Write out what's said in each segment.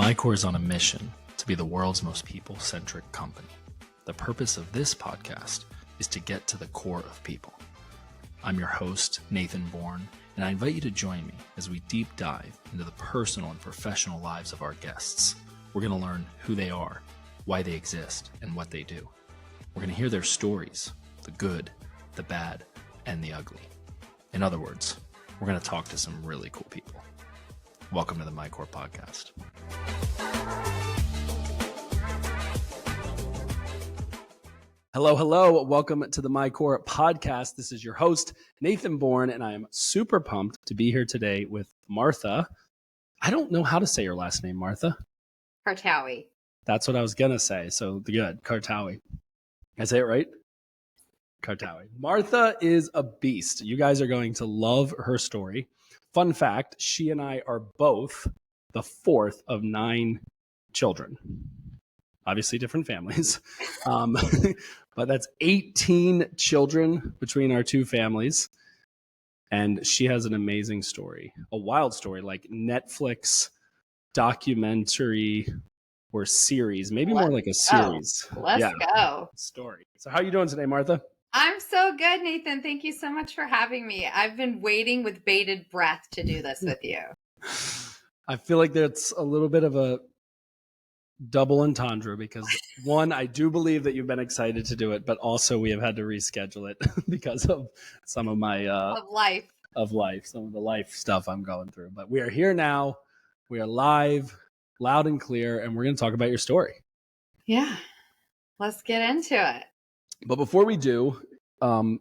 MyCore is on a mission to be the world's most people-centric company. The purpose of this podcast is to get to the core of people. I'm your host, Nathan Bourne, and I invite you to join me as we deep dive into the personal and professional lives of our guests. We're going to learn who they are, why they exist, and what they do. We're going to hear their stories, the good, the bad, and the ugly. In other words, we're going to talk to some really cool people. Welcome to the MyCore podcast. Hello. Welcome to the MyCore podcast. This is your host, Nathan Bourne, and I am super pumped to be here today with Martha. I don't know how to say your last name, Martha. Kartaoui. That's what I was going to say. So good. Kartaoui. I say it right? Kartaoui. Martha is a beast. You guys are going to love her story. Fun fact, she and I are both the fourth of 9 children. Obviously different families. But that's 18 children between our two families. And she has an amazing story, a wild story, like Netflix documentary or series, maybe more like a series. Let's go. Story. So how are you doing today, Martha? I'm so good, Nathan. Thank you so much for having me. I've been waiting with bated breath to do this with you. I feel like that's a little bit of a double entendre because one, I do believe that you've been excited to do it, but also we have had to reschedule it because of some of my of life, some of the life stuff I'm going through. But we are here now. We are live, loud and clear, and we're going to talk about your story. Yeah, let's get into it. But before we do, I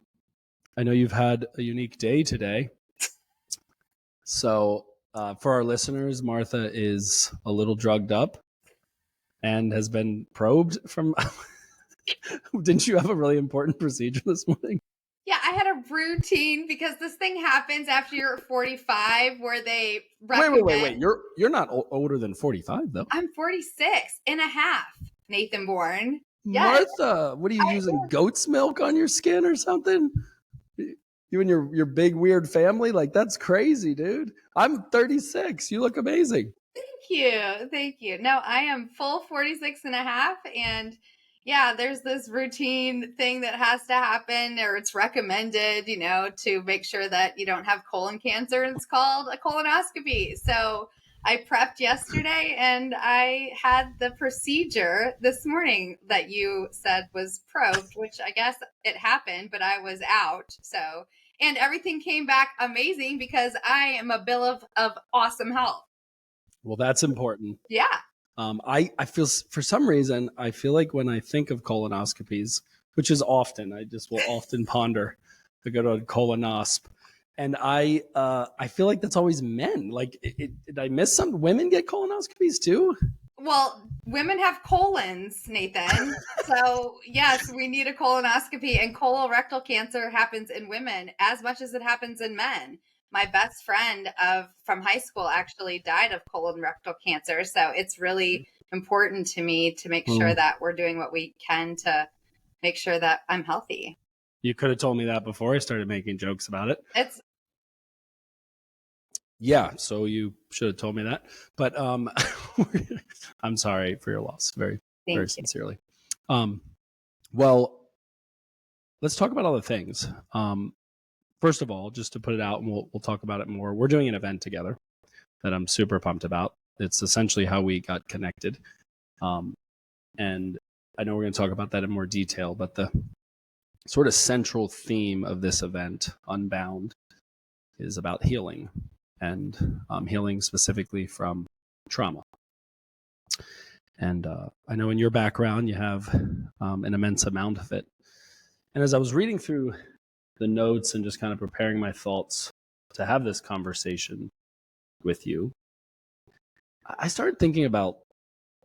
know you've had a unique day today. So for our listeners, Martha is a little drugged up and has been probed from... Didn't you have a really important procedure this morning? Yeah, I had a routine because this thing happens after you're 45 where they recommend... Wait. You're not older than 45, though. I'm 46 and a half, Nathan Bourne. Yes. Martha, what are you using, goat's milk on your skin or something? You and your big weird family? Like, that's crazy, dude. I'm 36. You look amazing. Thank you. No, I am full 46 and a half. And yeah, there's this routine thing that has to happen, or it's recommended, to make sure that you don't have colon cancer. It's called a colonoscopy. So I prepped yesterday and I had the procedure this morning that you said was probed, which I guess it happened, but I was out. So, and everything came back amazing because I am a bill of awesome health. Well, that's important. Yeah. I feel, for some reason, I feel like when I think of colonoscopies, which is often, I just will often ponder the good old colonosp. And I feel like that's always men. Like, did I miss some? Women get colonoscopies too? Well, women have colons, Nathan. So yes, we need a colonoscopy, and colorectal cancer happens in women as much as it happens in men. My best friend from high school actually died of colorectal cancer. So it's really important to me to make sure that we're doing what we can to make sure that I'm healthy. You could have told me that before I started making jokes about it. Yeah, so you should have told me that. But I'm sorry for your loss, very sincerely. Well, let's talk about other things. First of all, just to put it out, and we'll talk about it more. We're doing an event together that I'm super pumped about. It's essentially how we got connected, and I know we're going to talk about that in more detail. But the sort of central theme of this event, Unbound, is about healing. And healing specifically from trauma. And I know in your background, you have an immense amount of it. And as I was reading through the notes and just kind of preparing my thoughts to have this conversation with you, I started thinking about,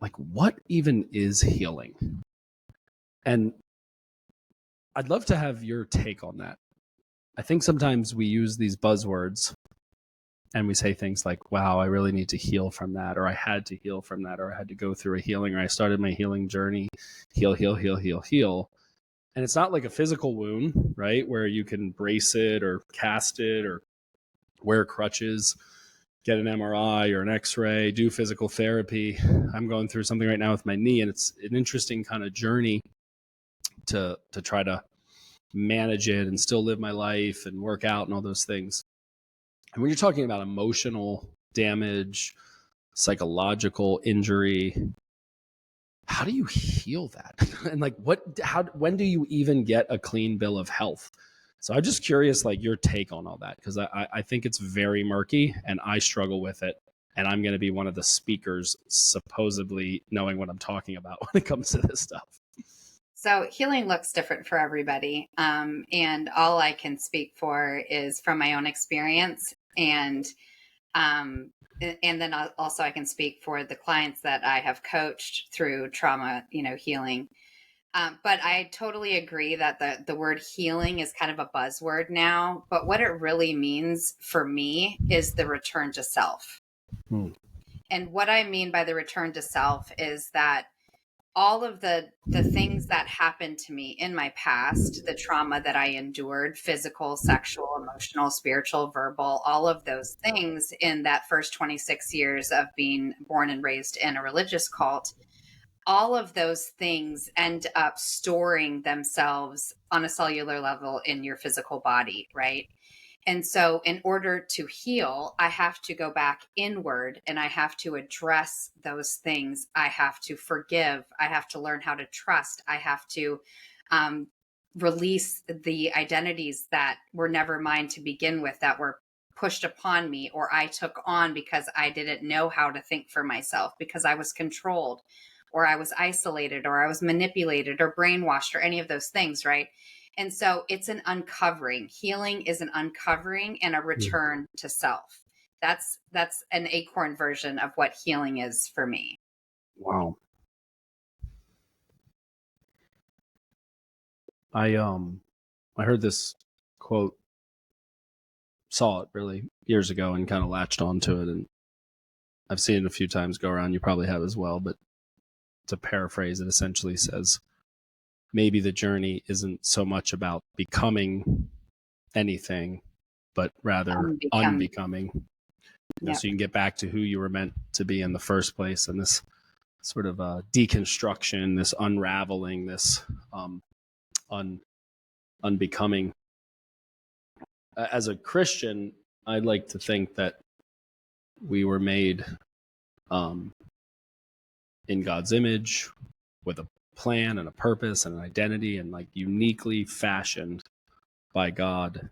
like, what even is healing? And I'd love to have your take on that. I think sometimes we use these buzzwords and we say things like, wow, I really need to heal from that, or I had to heal from that, or I had to go through a healing, or I started my healing journey, heal. And it's not like a physical wound, right, where you can brace it or cast it or wear crutches. get an MRI or an X-ray, do physical therapy. I'm going through something right now with my knee, and it's an interesting kind of journey to try to manage it and still live my life and work out and all those things. And when you're talking about emotional damage, psychological injury, how do you heal that? And like, when do you even get a clean bill of health? So I'm just curious, like, your take on all that, because I think it's very murky and I struggle with it. And I'm going to be one of the speakers supposedly knowing what I'm talking about when it comes to this stuff. So healing looks different for everybody. And all I can speak for is from my own experience. And then also I can speak for the clients that I have coached through trauma, healing. But I totally agree that the word healing is kind of a buzzword now. But what it really means for me is the return to self. And what I mean by the return to self is that all of the things that happened to me in my past, the trauma that I endured, physical, sexual, emotional, spiritual, verbal, all of those things in that first 26 years of being born and raised in a religious cult, all of those things end up storing themselves on a cellular level in your physical body, right? And so in order to heal, I have to go back inward and I have to address those things. I have to forgive. I have to learn how to trust. I have to release the identities that were never mine to begin with, that were pushed upon me or I took on because I didn't know how to think for myself, because I was controlled or I was isolated or I was manipulated or brainwashed or any of those things, right? And so it's an uncovering. Healing is an uncovering and a return to self. That's an acorn version of what healing is for me. Wow. I heard this quote, saw it really years ago and kind of latched onto it, and I've seen it a few times go around. You probably have as well, but to paraphrase, it essentially says, maybe the journey isn't so much about becoming anything, but rather unbecoming. So you can get back to who you were meant to be in the first place. And this sort of deconstruction, this unraveling, this unbecoming. As a Christian, I'd like to think that we were made in God's image with a plan and a purpose and an identity, and like uniquely fashioned by God.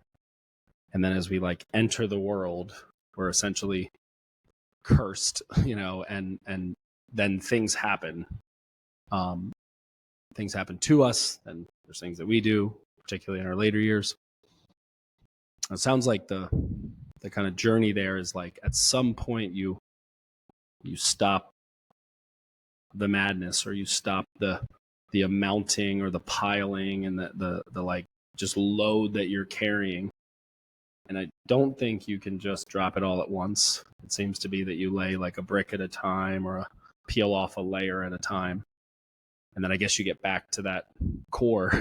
And then as we like enter the world, we're essentially cursed, and then things happen. Things happen to us, and there's things that we do, particularly in our later years. It sounds like the kind of journey there is like at some point you stop the madness, or you stop the amounting or the piling and the like just load that you're carrying. And I don't think you can just drop it all at once. It seems to be that you lay like a brick at a time, or peel off a layer at a time. And then I guess you get back to that core,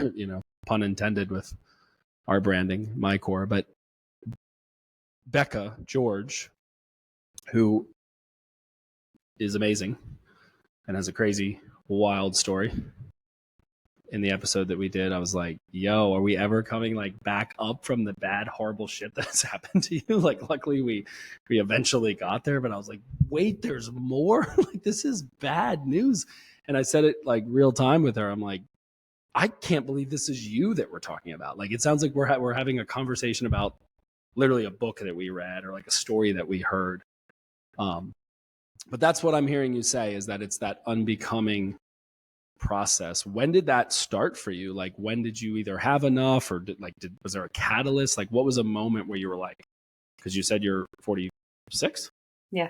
pun intended with our branding, my core. But Becca George, who is amazing and has a crazy, wild story. In the episode that we did, I was like, yo, are we ever coming like back up from the bad, horrible shit that's happened to you? Like, luckily we eventually got there, but I was like, wait, there's more? Like, this is bad news. And I said it like real time with her. I'm like, I can't believe this is you that we're talking about. Like, it sounds like we're having a conversation about literally a book that we read or like a story that we heard. But that's what I'm hearing you say, is that it's that unbecoming process. When did that start for you? Like, when did you either have enough, or was there a catalyst? Like, what was a moment where you were like, because you said you're 46? Yeah.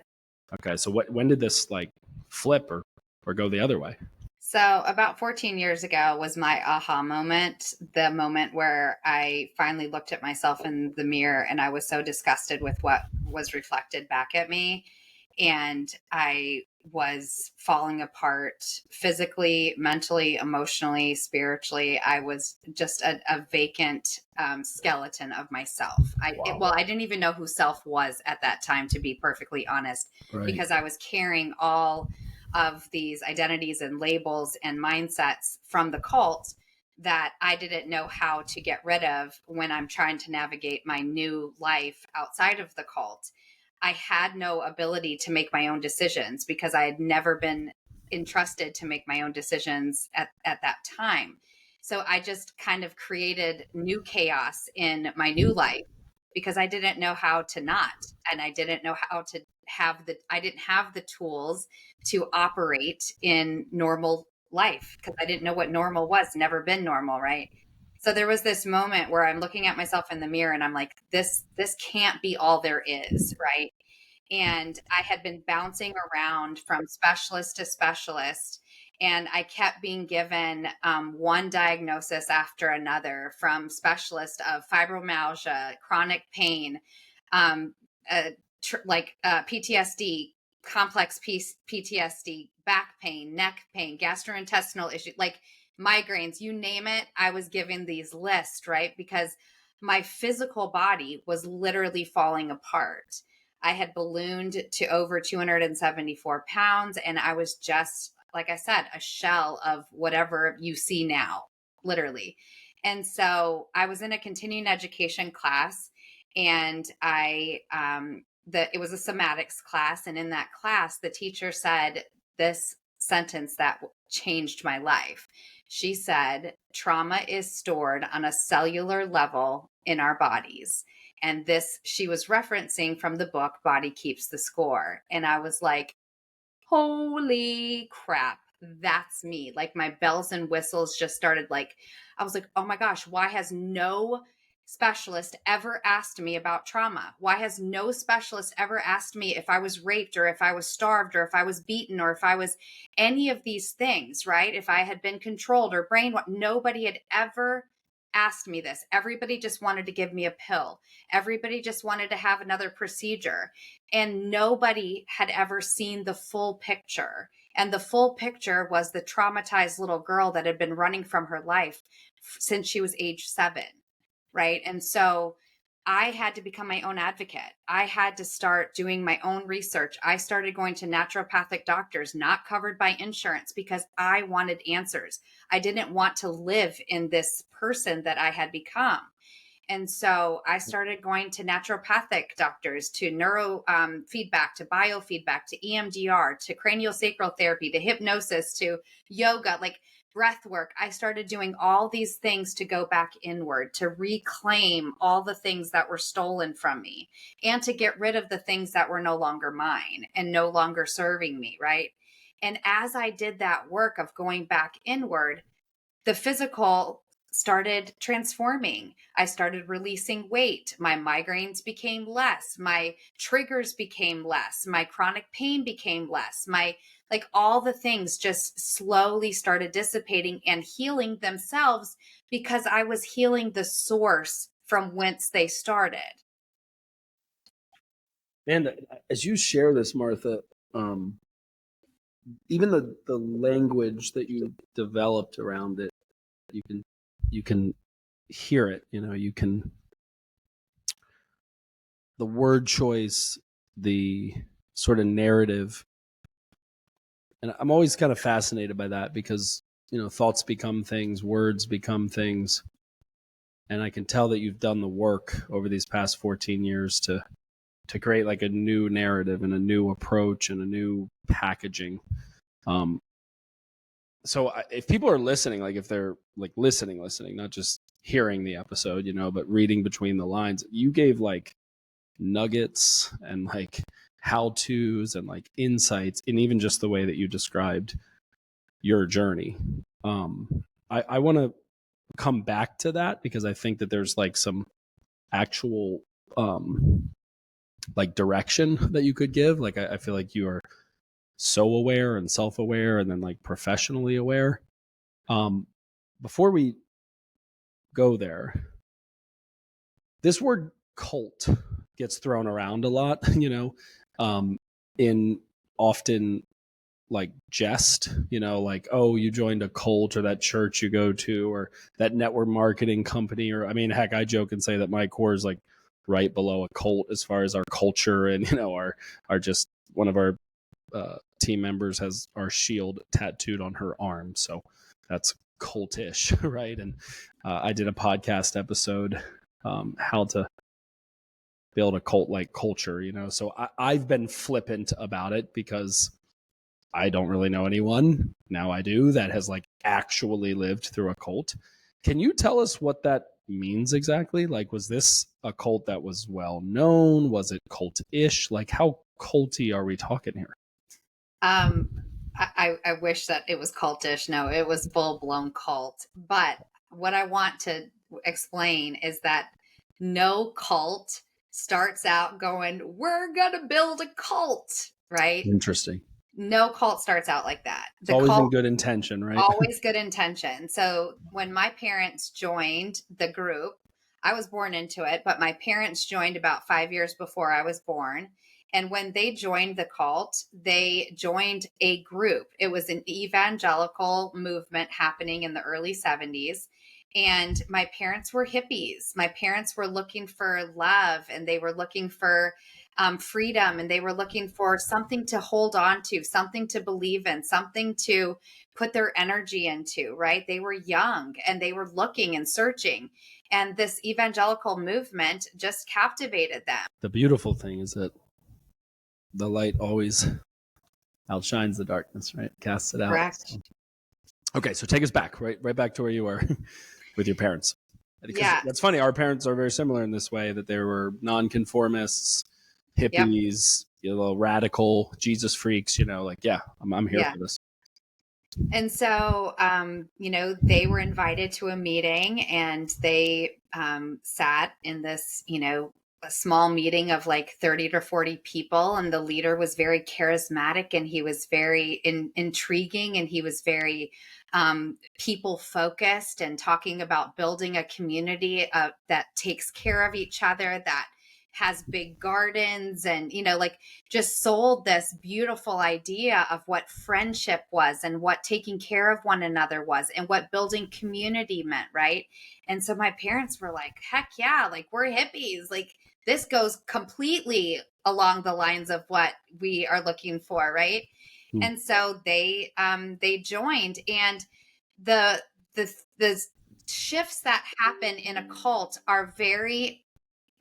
Okay. So when did this like flip or go the other way? So about 14 years ago was my aha moment, the moment where I finally looked at myself in the mirror and I was so disgusted with what was reflected back at me. and I was falling apart physically, mentally, emotionally, spiritually. I was just a vacant skeleton of myself. Wow. I didn't even know who self was at that time, to be perfectly honest, Right. because I was carrying all of these identities and labels and mindsets from the cult that I didn't know how to get rid of when I'm trying to navigate my new life outside of the cult. I had no ability to make my own decisions because I had never been entrusted to make my own decisions at that time. So I just kind of created new chaos in my new life because I didn't know how to not. And I didn't know how to I didn't have the tools to operate in normal life because I didn't know what normal was, never been normal, right? So there was this moment where I'm looking at myself in the mirror and I'm like, this can't be all there is, right? And I had been bouncing around from specialist to specialist, and I kept being given one diagnosis after another, from specialist of fibromyalgia, chronic pain, um, PTSD, complex PTSD, back pain, neck pain, gastrointestinal issue, like migraines, you name it. I was given these lists, right? Because my physical body was literally falling apart. I had ballooned to over 274 pounds, and I was just, like I said, a shell of whatever you see now, literally. And so I was in a continuing education class, and it was a somatics class. And in that class, the teacher said this sentence that changed my life. She said, trauma is stored on a cellular level in our bodies. And this, she was referencing from the book, Body Keeps the Score. And I was like, holy crap, that's me. Like my bells and whistles just started, like, I was like, oh my gosh, why has no specialist ever asked me about trauma? Why has no specialist ever asked me if I was raped or if I was starved or if I was beaten or if I was any of these things, right? If I had been controlled or brainwashed, nobody had ever asked me this. Everybody just wanted to give me a pill. Everybody just wanted to have another procedure. And nobody had ever seen the full picture. And the full picture was the traumatized little girl that had been running from her life since she was age 7. Right. And so I had to become my own advocate. I had to start doing my own research. I started going to naturopathic doctors not covered by insurance because I wanted answers. I didn't want to live in this person that I had become. And so I started going to naturopathic doctors, to neuro feedback, to biofeedback, to EMDR, to craniosacral therapy, to hypnosis, to yoga, like breath work. I started doing all these things to go back inward, to reclaim all the things that were stolen from me, and to get rid of the things that were no longer mine and no longer serving me, right? And as I did that work of going back inward, the physical started transforming. I started releasing weight. My migraines became less. My triggers became less. My chronic pain became less. Like all the things just slowly started dissipating and healing themselves because I was healing the source from whence they started. And as you share this, Martha, even the language that you developed around it, you can hear it. You can, the word choice, the sort of narrative. And I'm always kind of fascinated by that because, thoughts become things, words become things. And I can tell that you've done the work over these past 14 years to create like a new narrative and a new approach and a new packaging. So if people are listening, like if they're like listening, not just hearing the episode, but reading between the lines, you gave like nuggets and like how-tos and like insights, and even just the way that you described your journey. I want to come back to that because I think that there's like some actual like direction that you could give. Like I feel like you are so aware and self-aware and then like professionally aware. Before we go there, this word cult gets thrown around a lot, in often like jest, like, oh, you joined a cult or that church you go to or that network marketing company, or I mean, heck, I joke and say that my core is like right below a cult as far as our culture, and our just one of our team members has our shield tattooed on her arm, so that's cultish, right? And I did a podcast episode, how to build a cult like culture, so I've been flippant about it because I don't really know anyone, now I do, that has like actually lived through a cult. Can you tell us what that means exactly? Like, was this a cult that was well known? Was it cult-ish? Like, how culty are we talking here? I wish that it was cultish. No, it was full blown cult. But what I want to explain is that no cult starts out going, we're going to build a cult, right? Interesting. No cult starts out like that. It's always in good intention, right? Always good intention. So when my parents joined the group, I was born into it, but my parents joined about 5 years before I was born. And when they joined the cult, they joined a group. It was an evangelical movement happening in the early 70s. And my parents were hippies. My parents were looking for love, and they were looking for freedom, and they were looking for something to hold on to, something to believe in, something to put their energy into, right? They were young and they were looking and searching. And this evangelical movement just captivated them. The beautiful thing is that the light always outshines the darkness, right? Casts it out. Correct. So. Okay, so take us back, right back to where you were with your parents. Because that's funny. Our parents are very similar in this way, that they were nonconformists, hippies, radical Jesus freaks, I'm here for this. And so, they were invited to a meeting, and they sat in this, a small meeting of like 30 to 40 people. And the leader was very charismatic, and he was very intriguing, and he was very people focused, and talking about building a community that takes care of each other, that has big gardens, and just sold this beautiful idea of what friendship was, and what taking care of one another was, and what building community meant, right? And so my parents were like, heck yeah, like, we're hippies, like this goes completely along the lines of what we are looking for, right? And so they joined, and the shifts that happen in a cult are very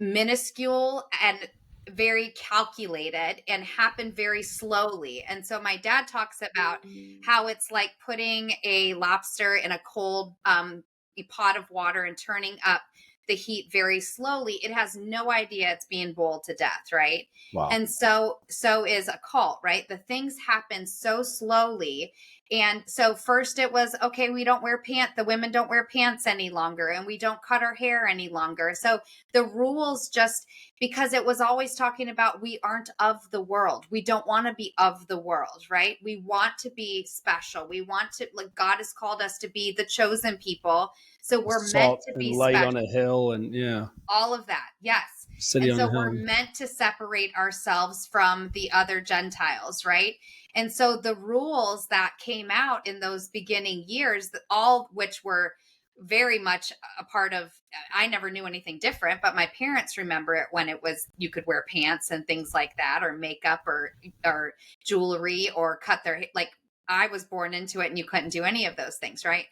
minuscule and very calculated, and happen very slowly. And so my dad talks about how it's like putting a lobster in a cold pot of water and turning up the heat very slowly. It has no idea it's being boiled to death, right? Wow. And so is a cult, right? The things happen so slowly. And so first it was, okay, we don't wear pants. The women don't wear pants any longer, and we don't cut our hair any longer. So the rules, just because it was always talking about, we aren't of the world. We don't want to be of the world, right? We want to be special. We want to, like, God has called us to be the chosen people. So we're meant to be light special. on a hill, and all of that. Yes. City and on so a we're hill. meant to separate ourselves from the other Gentiles, right? And so the rules that came out in those beginning years, all which were very much a part of, I never knew anything different, but my parents remember it when it was, you could wear pants and things like that, or makeup, or jewelry, or cut their, like, I was born into it, and you couldn't do any of those things, right?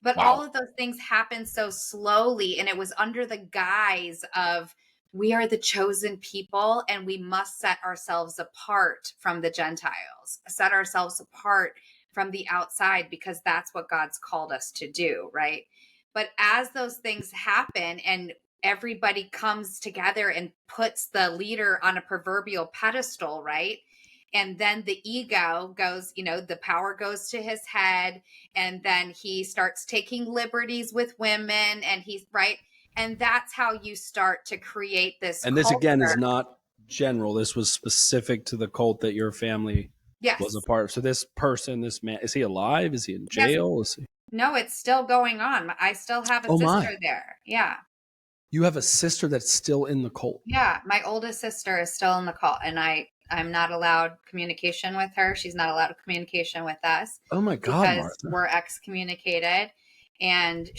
But Wow. all of those things happened so slowly, and it was under the guise of, we are the chosen people, and we must set ourselves apart from the Gentiles, set ourselves apart from the outside, because that's what God's called us to do, right? But as those things happen, and everybody comes together and puts the leader on a proverbial pedestal, right? And then the ego goes, the power goes to his head, and then he starts taking liberties with women, and he's right. And that's how you start to create this. And this culture, again, is not general. This was specific to the cult that your family was a part of. So this person, this man, is he alive? Is he in jail? Yes. No, it's still going on. I still have a sister there. Yeah. You have a sister that's still in the cult? Yeah. My oldest sister is still in the cult. And I I'm not allowed communication with her. She's not allowed communication with us. Oh my God, because Martha. we're excommunicated. And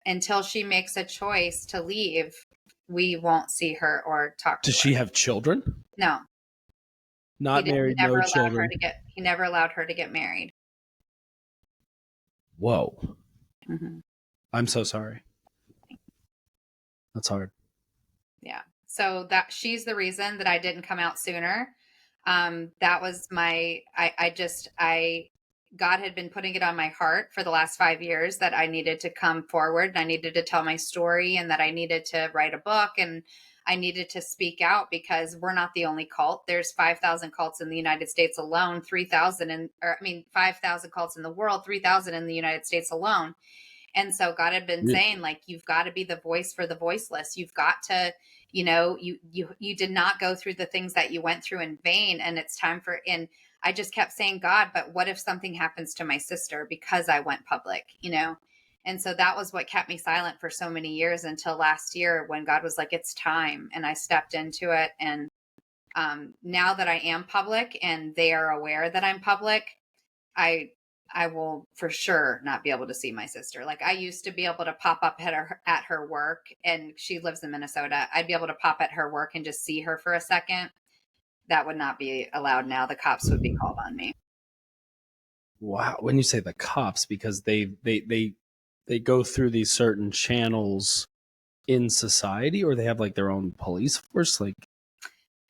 until she makes a choice to leave, we won't see her or talk to her. Does she have children? No. Not married, no children. He never allowed her to get married. Whoa. Mm-hmm. I'm so sorry. That's hard. Yeah. So she's the reason that I didn't come out sooner. That was God had been putting it on my heart for the last 5 years that I needed to come forward and I needed to tell my story and that I needed to write a book and I needed to speak out because we're not the only cult. There's 5,000 cults in the United States alone, 5,000 cults in the world, 3,000 in the United States alone. And so God had been saying, like, you've got to be the voice for the voiceless. You've got to, you did not go through the things that you went through in vain. And it's time and I just kept saying, God, but what if something happens to my sister because I went public, And so that was what kept me silent for so many years until last year when God was like, it's time. And I stepped into it. And now that I am public and they are aware that I'm public, I will for sure not be able to see my sister. Like I used to be able to pop up at her work, and she lives in Minnesota. I'd be able to pop at her work and just see her for a second. That would not be allowed now. The cops would be called on me. Wow. When you say the cops, because they go through these certain channels in society, or they have like their own police force, like.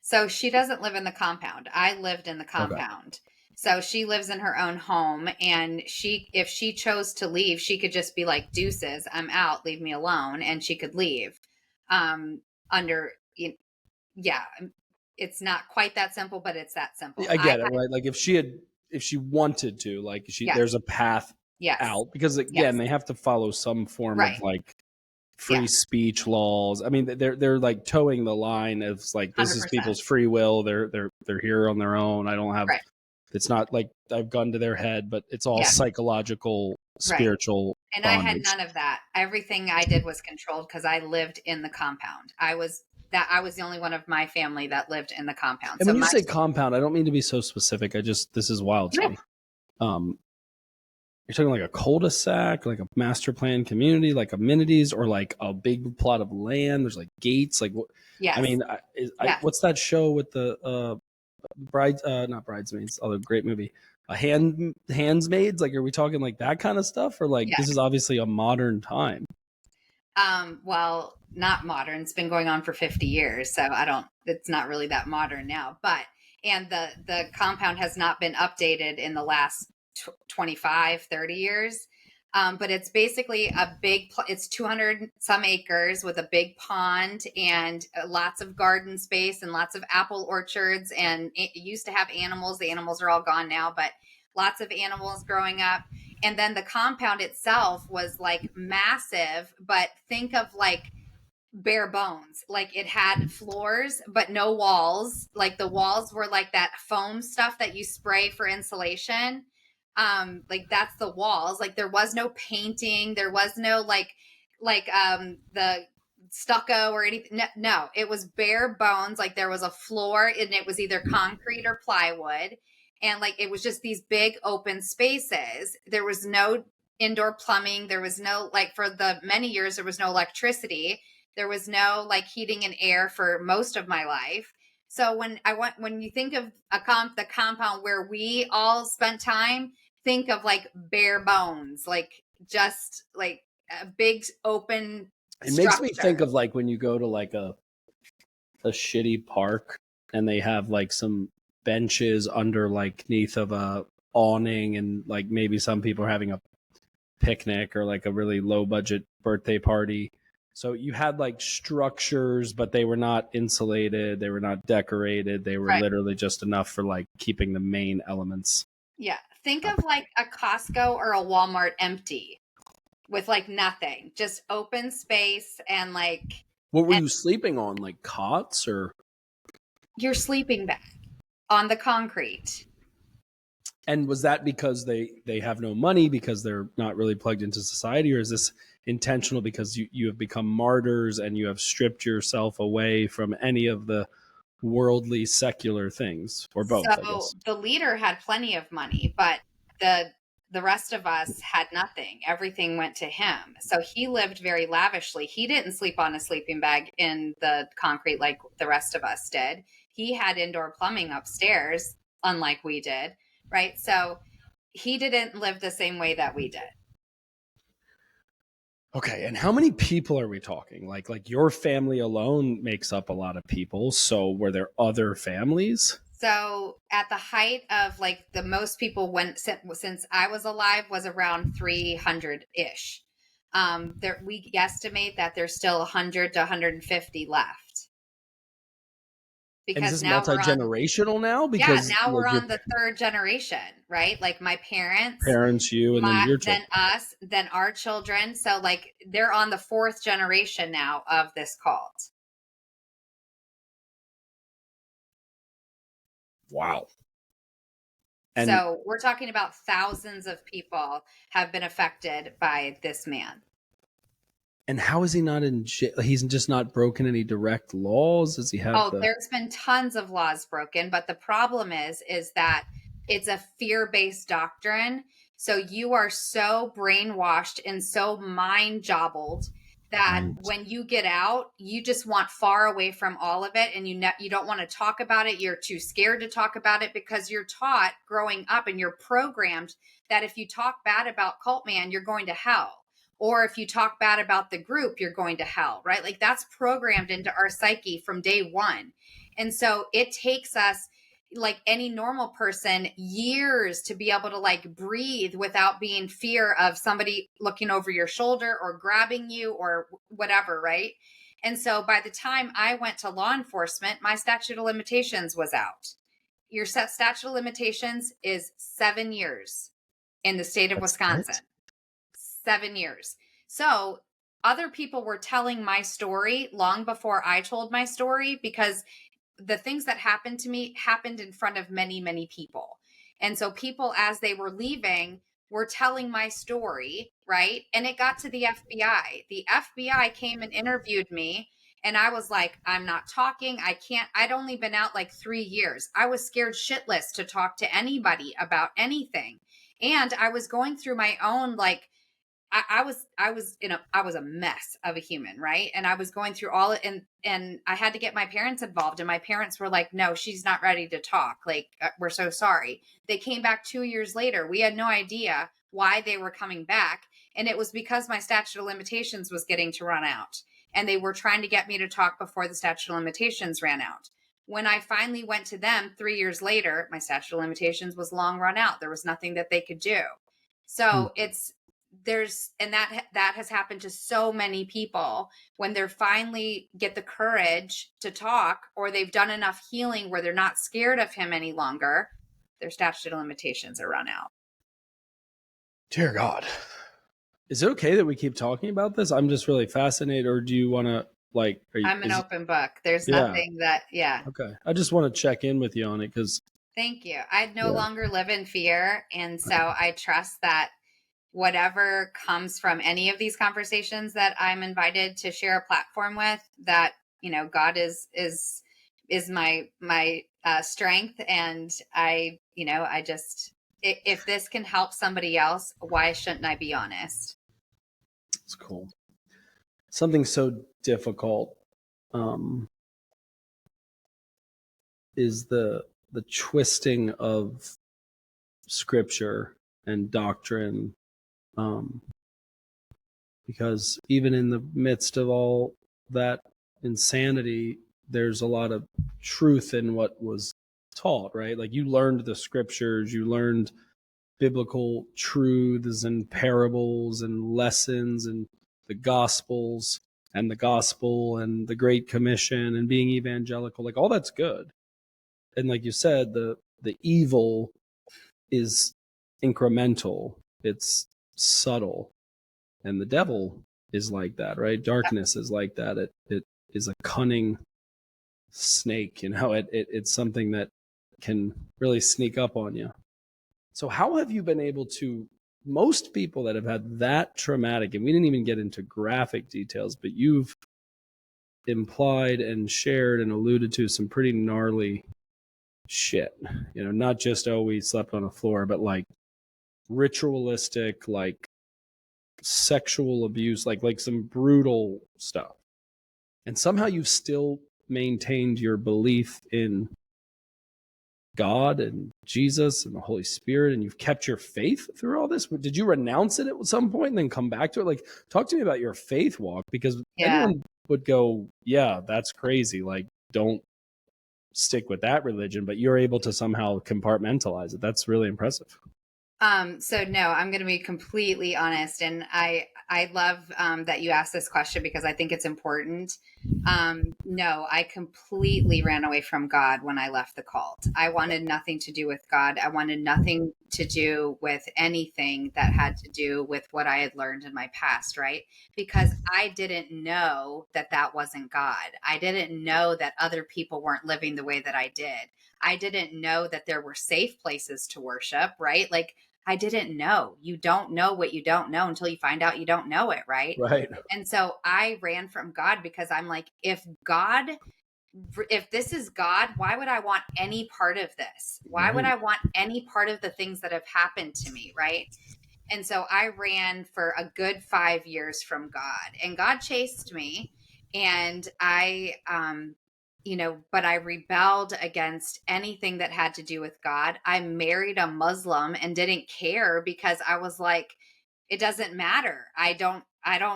So she doesn't live in the compound. I lived in the compound. Okay. So she lives in her own home, and if she chose to leave, she could just be like, deuces, I'm out, leave me alone. And she could leave it's not quite that simple, but it's that simple. I get it, right? Like if she wanted to, like there's a path out, because again, they have to follow some form of like free speech laws. I mean, they're like towing the line of like, this 100%. Is people's free will. They're here on their own. I don't have, it's not like I've gone to their head, but it's all psychological, spiritual. And bondage. I had none of that. Everything I did was controlled because I lived in the compound. I was the only one of my family that lived in the compound. And so when you say compound, I don't mean to be so specific. This is wild to me. You're talking like a cul-de-sac, like a master plan community, like amenities, or like a big plot of land. There's like gates. Like, yes. I mean, what's that show with the not bridesmaids? Oh, great movie. Handsmaids. Like, are we talking like that kind of stuff, or like this is obviously a modern time? Well, not modern. It's been going on for 50 years, so it's not really that modern now. And the compound has not been updated in the last 25, 30 years. But it's basically it's 200 some acres with a big pond and lots of garden space and lots of apple orchards. And it used to have animals. The animals are all gone now, but lots of animals growing up. And then the compound itself was like massive, but think of like bare bones. Like it had floors, but no walls. Like the walls were like that foam stuff that you spray for insulation. Like that's the walls. Like there was no painting. There was no like the stucco or anything. No, it was bare bones. Like there was a floor and it was either concrete or plywood. And like, it was just these big open spaces. There was no indoor plumbing. There was no, like for the many years, there was no electricity. There was no like heating and air for most of my life. So when you think of the compound where we all spent time, think of like bare bones, like just like a big open structure. Makes me think of like when you go to like a shitty park and they have like some benches under like beneath of a awning, and like maybe some people are having a picnic or like a really low budget birthday party. So you had like structures, but they were not insulated, they were not decorated, they were literally just enough for like keeping the main elements. Yeah. Think of like a Costco or a Walmart empty with like nothing, just open space. And like, what were you sleeping on? Like cots or your sleeping bag on the concrete? And was that because they have no money, because they're not really plugged into society, or is this intentional because you have become martyrs and you have stripped yourself away from any of the worldly, secular things, or both, I So guess. the leader had plenty of money, but the rest of us had nothing. Everything went to him. So he lived very lavishly. He didn't sleep on a sleeping bag in the concrete like the rest of us did. He had indoor plumbing upstairs, unlike we did, right? So he didn't live the same way that we did. Okay, and how many people are we talking? Like your family alone makes up a lot of people. So were there other families? So at the height of like the most people went since I was alive was around 300-ish. We estimate that there's still 100 to 150 left And is because this now we're on, multi-generational now? yeah, Because now we're like your on the third generation, right? Like my parents, parents, you, and then your then children. us, then our children. So like they're on the fourth generation now of this cult. Wow. And So we're talking about thousands of people have been affected by this man. and how is he not in jail? He's just not broken any direct laws? Does he have Oh, the there's been tons of laws broken, but the problem is that it's a fear-based doctrine. So you are so brainwashed and so mind jobbled that right? when you get out, you just want far away from all of it, and you don't want to talk about it. You're too scared to talk about it because you're taught growing up and you're programmed that if you talk bad about Cult Man, you're going to hell. Or if you talk bad about the group, you're going to hell, right? Like that's programmed into our psyche from day one. And so it takes us, like any normal person, years to be able to like breathe without being fear of somebody looking over your shoulder or grabbing you or whatever, right? And so by the time I went to law enforcement, my statute of limitations was out. Your statute of limitations is 7 years in the state of That's Wisconsin. it? 7 years. So other people were telling my story long before I told my story because the things that happened to me happened in front of many, many people. And so people, as they were leaving, were telling my story, right? And it got to the FBI. The FBI came and interviewed me. And I was like, I'm not talking. I can't. I'd only been out like 3 years. I was scared shitless to talk to anybody about anything. And I was going through my own like I was a mess of a human, right? And I was going through all it, and I had to get my parents involved, and my parents were like, "No, she's not ready to talk. Like, we're so sorry." They came back 2 years later. We had no idea why they were coming back, and it was because my statute of limitations was getting to run out, and they were trying to get me to talk before the statute of limitations ran out. When I finally went to them 3 years later, my statute of limitations was long run out. There was nothing that they could do. Hmm. So that has happened to so many people when they're finally get the courage to talk, or they've done enough healing where they're not scared of him any longer, their statute of limitations are run out. Dear God. Is it okay that we keep talking about this? I'm just really fascinated. Or do you want to like? I'm an open book. There's yeah. nothing that, yeah. Okay. I just want to check in with you on it because Thank you. I no yeah. longer live in fear, and so I trust that whatever comes from any of these conversations that I'm invited to share a platform with, that God is my strength, and I just, if this can help somebody else, why shouldn't I be honest? It's cool. Something so difficult is the twisting of scripture and doctrine, because even in the midst of all that insanity, there's a lot of truth in what was taught, right? Like you learned the scriptures, you learned biblical truths and parables and lessons and the gospels and the gospel and the Great Commission and being evangelical, like all that's good. And like you said, the evil is incremental, it's subtle, and the devil is like that, right? Darkness is like that. It is a cunning snake, it's something that can really sneak up on you. So how have you been able to, most people that have had that traumatic, and we didn't even get into graphic details, but you've implied and shared and alluded to some pretty gnarly shit. Not just, oh, we slept on the floor, but like ritualistic, like sexual abuse, like some brutal stuff. And somehow you've still maintained your belief in God and Jesus and the Holy Spirit, and you've kept your faith through all this. Did you renounce it at some point and then come back to it? Like, talk to me about your faith walk, because anyone would go, yeah, that's crazy. Like, don't stick with that religion, but you're able to somehow compartmentalize it. That's really impressive. So no, I'm going to be completely honest. And I love that you asked this question, because I think it's important. No, I completely ran away from God when I left the cult. I wanted nothing to do with God. I wanted nothing to do with anything that had to do with what I had learned in my past, right? Because I didn't know that that wasn't God. I didn't know that other people weren't living the way that I did. I didn't know that there were safe places to worship, right? Like, I didn't know. You don't know what you don't know until you find out you don't know it, right? Right. And so I ran from God, because I'm like, if this is God, why would I want any part of this? Why would I want any part of the things that have happened to me, right? And so I ran for a good 5 years from God, and God chased me, and but I rebelled against anything that had to do with God. I married a Muslim and didn't care, because I was like, it doesn't matter. I don't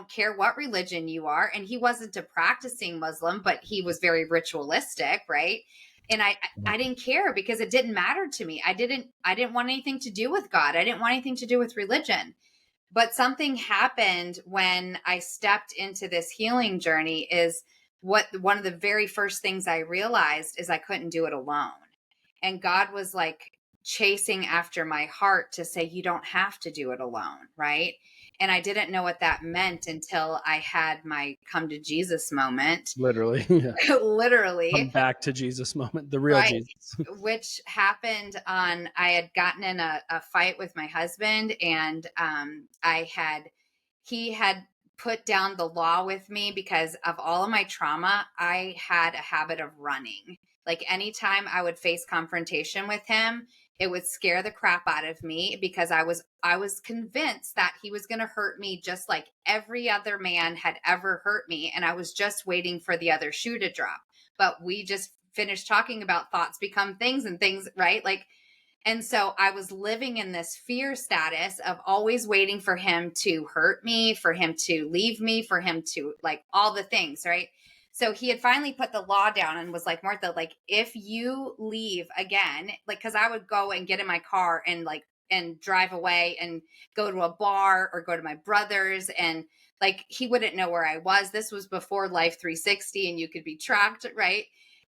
care what religion you are. And he wasn't a practicing Muslim, but he was very ritualistic, right? And I didn't care, because it didn't matter to me. I didn't want anything to do with God. I didn't want anything to do with religion. But something happened when I stepped into this healing journey. Is one of the very first things I realized is I couldn't do it alone. And God was like chasing after my heart to say, you don't have to do it alone, right? And I didn't know what that meant until I had my come to Jesus moment. Literally. Yeah. Literally. Come back to Jesus moment, the real right. Jesus. Which happened I had gotten in a fight with my husband, and he had put down the law with me, because of all of my trauma. I had a habit of running. Like, anytime I would face confrontation with him, it would scare the crap out of me, because I was convinced that he was going to hurt me just like every other man had ever hurt me. And I was just waiting for the other shoe to drop. But we just finished talking about thoughts become things and things, right? Like, and so I was living in this fear status of always waiting for him to hurt me, for him to leave me, for him to, like, all the things, right? So he had finally put the law down and was like, Martha, like, if you leave again, like, because I would go and get in my car and drive away and go to a bar or go to my brother's, and like, he wouldn't know where I was. This was before Life 360 and you could be tracked, right?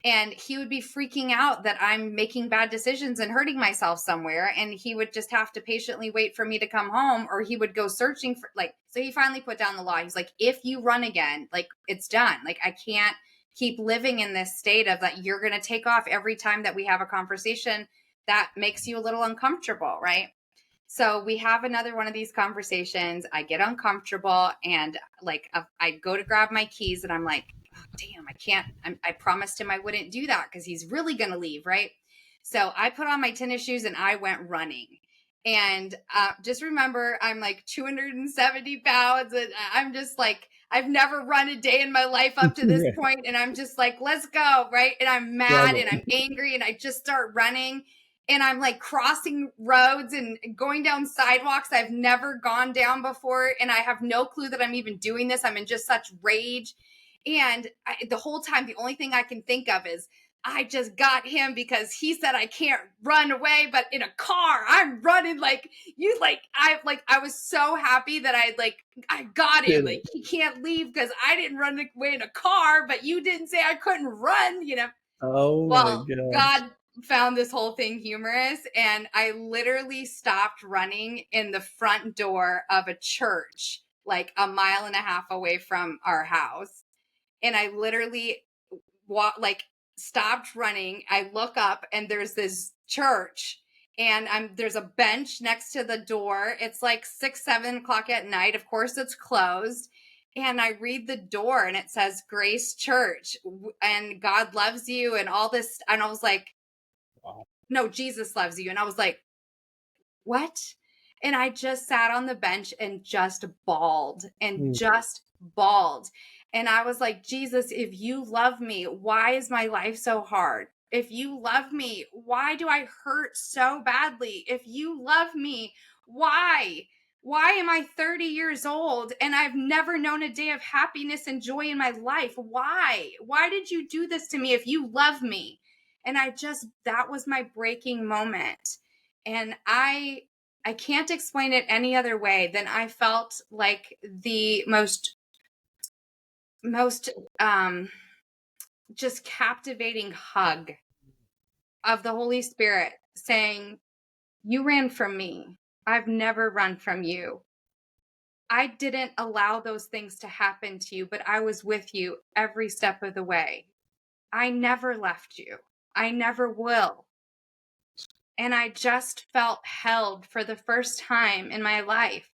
And he would be freaking out that I'm making bad decisions and hurting myself somewhere. And he would just have to patiently wait for me to come home, or he would go searching for, like, so he finally put down the law. He's like, if you run again, like, it's done. Like, I can't keep living in this state of that you're going to take off every time that we have a conversation that makes you a little uncomfortable, right? So we have another one of these conversations. I get uncomfortable, and like, I go to grab my keys, and I'm like, oh, damn, I can't. I promised him I wouldn't do that, because he's really going to leave, right? So I put on my tennis shoes and I went running. And just remember, I'm like 270 pounds, and I'm just like, I've never run a day in my life up to this point, and I'm just like, let's go, right? And I'm mad and I'm angry, and I just start running. And I'm like crossing roads and going down sidewalks I've never gone down before. And I have no clue that I'm even doing this. I'm in just such rage. And the whole time, the only thing I can think of is, I just got him because he said I can't run away, but in a car, I'm running like you. Like, I was so happy that I got him. Like, he can't leave because I didn't run away in a car, but you didn't say I couldn't run, you know? Oh, well, my God. God found this whole thing humorous, and I literally stopped running in the front door of a church, like a mile and a half away from our house. And I literally stopped running. I look up, and there's this church, and there's a bench next to the door. It's like 6, 7 o'clock at night. Of course, it's closed. and I read the door and it says Grace Church and God loves you and all this. And I was like, Wow. no, Jesus loves you. And I was like, what? And I just sat on the bench and just bawled and just bawled. And I was like, Jesus, if you love me, why is my life so hard? If you love me, why do I hurt so badly? If you love me, why? Why am I 30 years old and I've never known a day of happiness and joy in my life? Why? Why did you do this to me if you love me? And that was my breaking moment. And I can't explain it any other way than I felt like the most just captivating hug of the Holy Spirit saying, you ran from me. I've never run from you. I didn't allow those things to happen to you, but I was with you every step of the way. I never left you. I never will. And I just felt held for the first time in my life.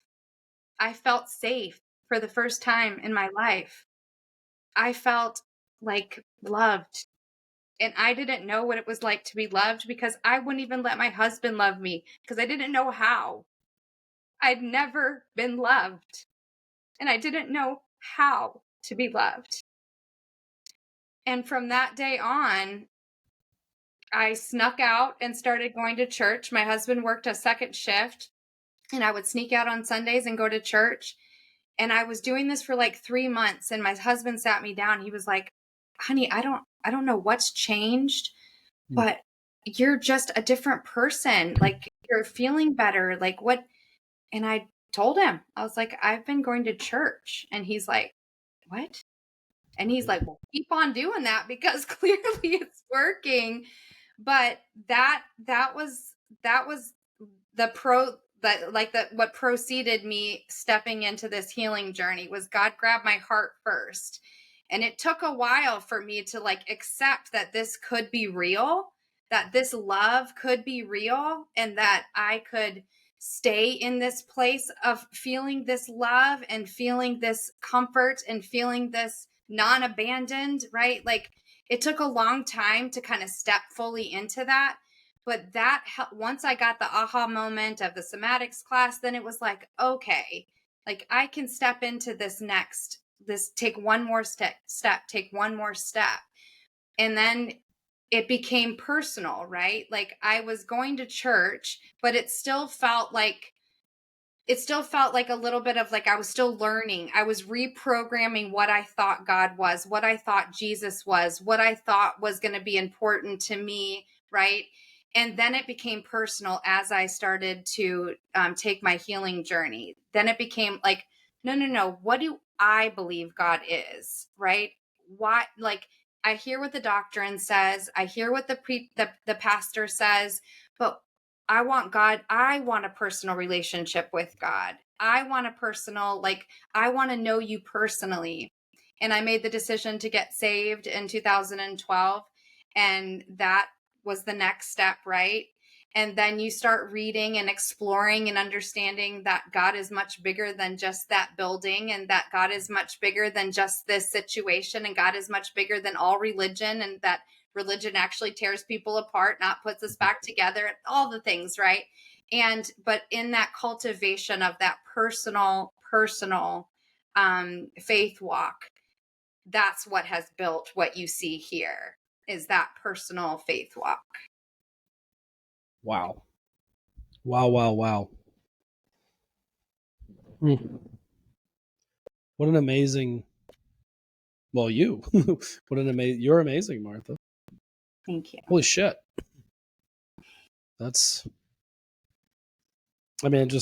I felt safe for the first time in my life. I felt like loved. And I didn't know what it was like to be loved because I wouldn't even let my husband love me because I didn't know how. I'd never been loved. And I didn't know how to be loved. And from that day on, I snuck out and started going to church. My husband worked a second shift, and I would sneak out on Sundays and go to church. And I was doing this for like 3 months, and my husband sat me down. He was like, honey, I don't know what's changed, but you're just a different person. Like, you're feeling better. Like, what? And I told him, I was like, I've been going to church. And he's like, what? And he's like, well, keep on doing that because clearly it's working. But that was what preceded me stepping into this healing journey was God grabbed my heart first. And it took a while for me to like accept that this could be real, that this love could be real, and that I could stay in this place of feeling this love and feeling this comfort and feeling this non-abandoned, right? Like it took a long time to kind of step fully into that. But that once I got the aha moment of the somatics class, then it was like, okay, like I can step into this take one more step, take one more step. And then it became personal, right? Like I was going to church, but it still felt like a little bit of like I was still learning. I was reprogramming what I thought God was, what I thought Jesus was, what I thought was going to be important to me, right? And then it became personal as I started to take my healing journey. Then it became like, no, what do I believe God is, right? Why? Like I hear what the doctrine says, I hear what the pastor says, but I want God. I want a personal relationship with God. I want I want to know you personally. And I made the decision to get saved in 2012. And that was the next step, right? And then you start reading and exploring and understanding that God is much bigger than just that building, and that God is much bigger than just this situation, and God is much bigger than all religion, and that religion actually tears people apart, not puts us back together, all the things, right? But in that cultivation of that personal faith walk, that's what has built what you see here, is that personal faith walk. Wow. Wow. What an amazing, well, you're amazing, Martha. Thank you. Holy shit. Just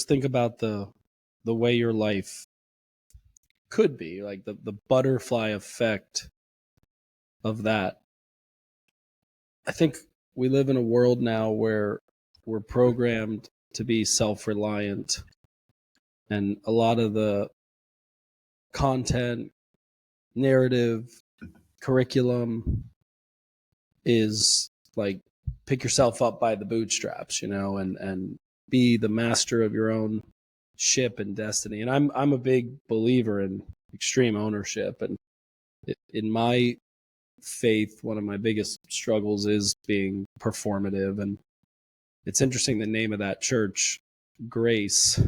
think about the way your life could be, like the butterfly effect of that. I think we live in a world now where we're programmed to be self-reliant, and a lot of the content, narrative, curriculum is like pick yourself up by the bootstraps, and be the master of your own ship and destiny. And I'm a big believer in extreme ownership. And in my faith, one of my biggest struggles is being performative. And it's interesting, the name of that church, Grace,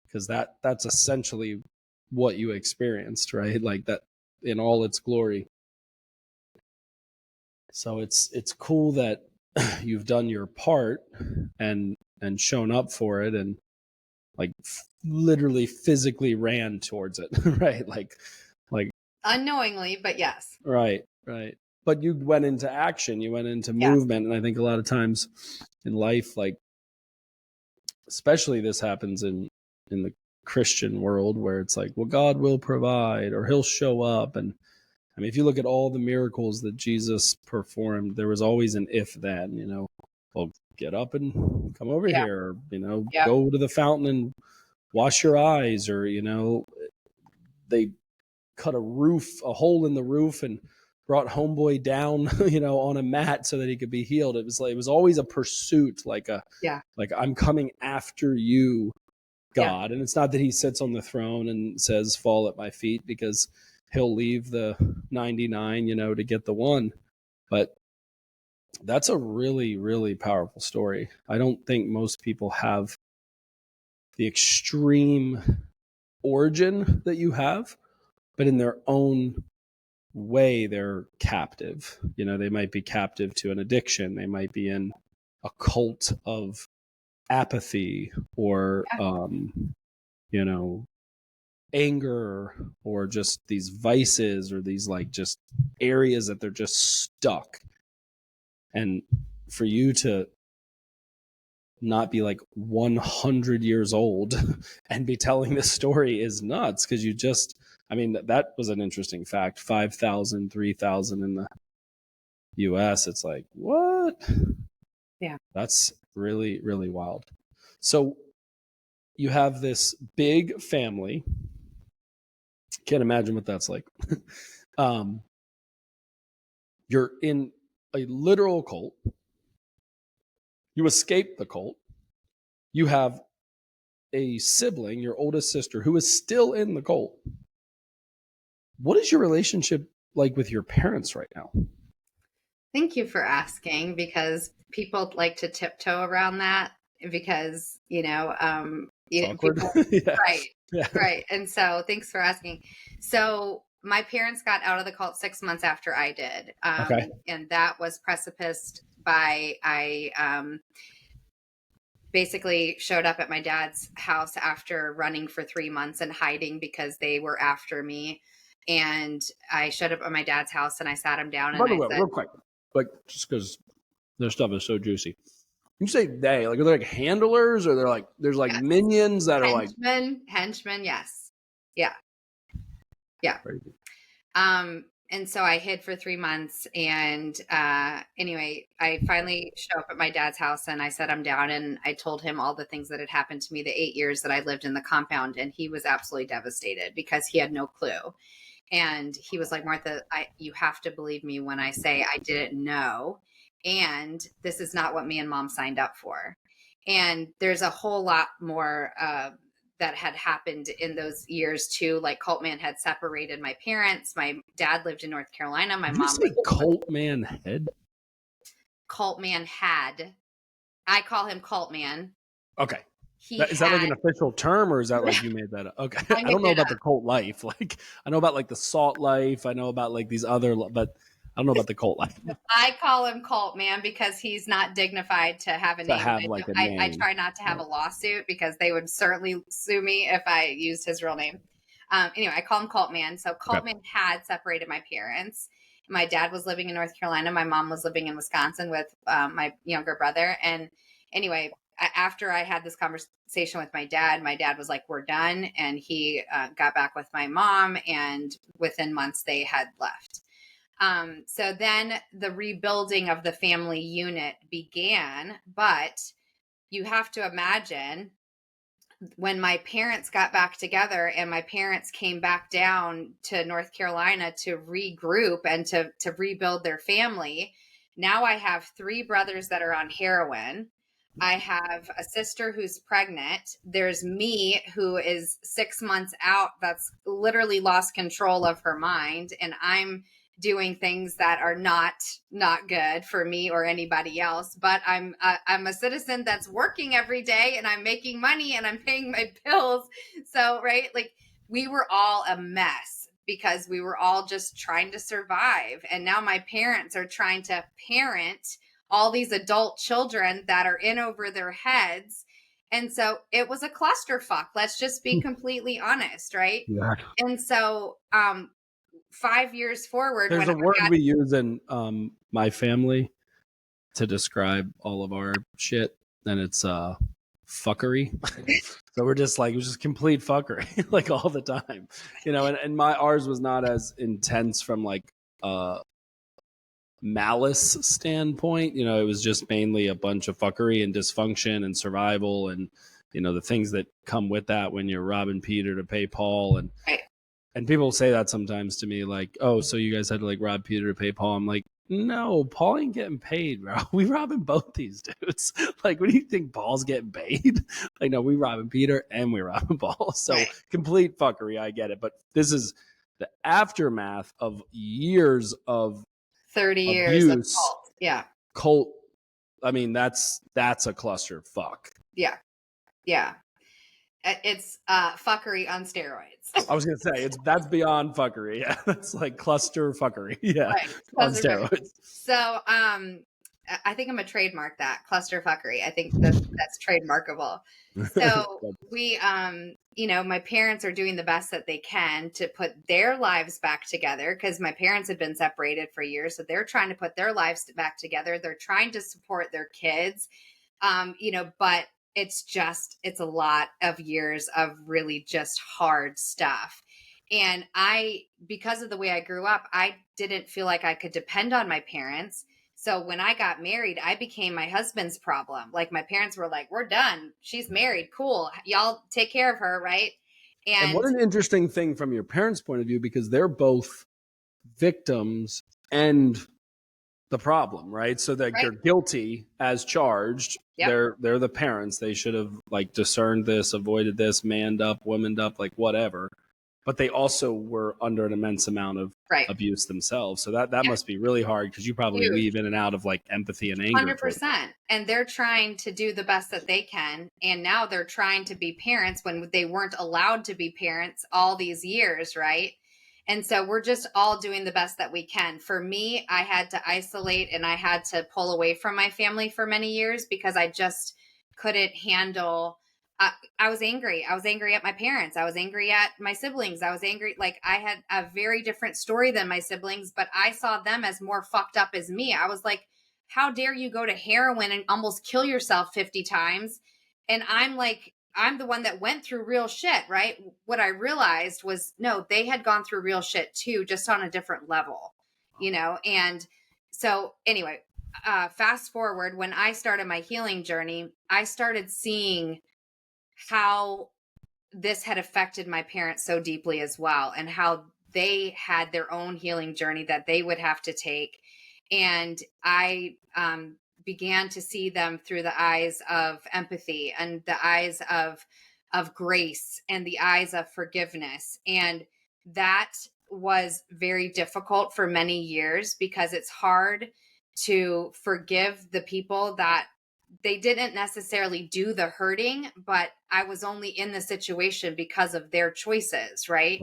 because that's essentially what you experienced, right? Like that in all its glory. So it's cool that you've done your part and shown up for it, and like literally physically ran towards it, right? Like unknowingly, but yes. Right. But you went into action, you went into movement. And I think a lot of times in life, like especially this happens in the Christian world, where it's like, well, God will provide, or he'll show up. And I mean, if you look at all the miracles that Jesus performed, there was always an if then, well, get up and come over here, or, go to the fountain and wash your eyes, or, they cut a hole in the roof and brought homeboy down, on a mat so that he could be healed. It was always a pursuit, like I'm coming after you, God. And it's not that he sits on the throne and says, fall at my feet, because he'll leave the 99, to get the one. But that's a really, really powerful story. I don't think most people have the extreme origin that you have, but in their own way, they're captive. They might be captive to an addiction. They might be in a cult of apathy, or, anger, or just these vices, or these like just areas that they're just stuck. And for you to not be like 100 years old and be telling this story is nuts, because that was an interesting fact. 5,000, 3,000 in the US. It's like, what? Yeah. That's really, really wild. So you have this big family. Can't imagine what that's like. You're in a literal cult. You escaped the cult. You have a sibling, your oldest sister, who is still in the cult. What is your relationship like with your parents right now? Thank you for asking, because people like to tiptoe around that, because, Awkward. people, right. And so thanks for asking. So my parents got out of the cult 6 months after I did. And that was precipiced by, I basically showed up at my dad's house after running for 3 months and hiding because they were after me. And I showed up at my dad's house and I sat him down. By the way, real quick, like, just because their stuff is so juicy. You say they, like, are they like handlers, or they're like, there's like minions that are like henchmen? Yes. Yeah. Crazy. And so I hid for 3 months, and anyway, I finally show up at my dad's house and I set him down and I told him all the things that had happened to me the 8 years that I lived in the compound, and he was absolutely devastated because he had no clue. And he was like, Martha, you have to believe me when I say I didn't know, and this is not what me and mom signed up for. And there's a whole lot more that had happened in those years too. Like, Cult Man had separated my parents. My dad lived in North Carolina. My mom lived in Cult Man had? Cult Man had. I call him Cult Man. Okay. Is that like an official term, or is that like you made that up? Okay. I don't know about the cult life. Like, I know about like the salt life. I know about like these other, but I don't know about the cult life. I call him Cult Man because he's not dignified to have a name. I try not to have a lawsuit, because they would certainly sue me if I used his real name. Anyway, I call him Cult Man. So Cult Man had separated my parents. My dad was living in North Carolina. My mom was living in Wisconsin with my younger brother. And anyway, after I had this conversation with my dad was like, we're done. And he got back with my mom, and within months they had left. So then the rebuilding of the family unit began, but you have to imagine, when my parents got back together and my parents came back down to North Carolina to regroup and to rebuild their family, now I have 3 brothers that are on heroin. I have a sister who's pregnant. There's me who is 6 months out, that's literally lost control of her mind. And I'm doing things that are not good for me or anybody else. But I'm a citizen that's working every day, and I'm making money, and I'm paying my bills. So, right, like we were all a mess because we were all just trying to survive. And now my parents are trying to parent all these adult children that are in over their heads. And so it was a clusterfuck. Let's just be completely honest, right? Yeah. And so 5 years forward, There's when a word I had, we use in my family to describe all of our shit, and it's fuckery. So we're just like, it was just complete fuckery, like all the time, you know. And ours was not as intense from like malice standpoint. You know, it was just mainly a bunch of fuckery and dysfunction and survival, and you know the things that come with that when you're robbing Peter to pay Paul. right, And people say that sometimes to me, like, oh, so you guys had to like rob Peter to pay Paul. I'm like, no, Paul ain't getting paid, bro. We robbing both these dudes. Like, what do you think Paul's getting paid? Like, no, we robbing Peter and we robbing Paul. So right. complete fuckery. I get it. But this is the aftermath of years of 30 years of abuse, cult. Yeah. cult. I mean, that's a cluster fuck. Yeah. Yeah. It's fuckery on steroids. I was gonna say that's beyond fuckery. Yeah, that's like cluster fuckery. Yeah, Right. on Cluster fuckery. steroids. So I think I'm gonna trademark that, cluster fuckery. I think that's trademarkable. So we you know, my parents are doing the best that they can to put their lives back together, because my parents had been separated for years. So they're trying to put their lives back together. They're trying to support their kids. You know, but it's a lot of years of really just hard stuff. And because of the way I grew up, I didn't feel like I could depend on my parents. So when I got married, I became my husband's problem. Like my parents were like, we're done. She's married. Cool. Y'all take care of her. Right. And what And an interesting thing from your parents' point of view, because they're both victims and the problem, right? So that right. they're guilty as charged. Yep. They're the parents. They should have like discerned this, avoided this, manned up, womaned up, like whatever. But they also were under an immense amount of Right. abuse themselves. So that Yeah. must be really hard, because you probably Huge. weave in and out of like empathy and anger. 100%. And they're trying to do the best that they can. And now they're trying to be parents when they weren't allowed to be parents all these years, right? And so we're just all doing the best that we can. For me, I had to isolate and I had to pull away from my family for many years because I just couldn't handle. I was angry. I was angry at my parents. I was angry at my siblings. I was angry. Like I had a very different story than my siblings, but I saw them as more fucked up as me. I was like, how dare you go to heroin and almost kill yourself 50 times? And I'm like, I'm the one that went through real shit, right? What I realized was, no, they had gone through real shit too, just on a different level, you know? And so, anyway, fast forward, when I started my healing journey, I started seeing how this had affected my parents so deeply as well, and how they had their own healing journey that they would have to take. And I began to see them through the eyes of empathy and the eyes of grace and the eyes of forgiveness. And that was very difficult for many years, because it's hard to forgive the people that they didn't necessarily do the hurting, but I was only in the situation because of their choices, right?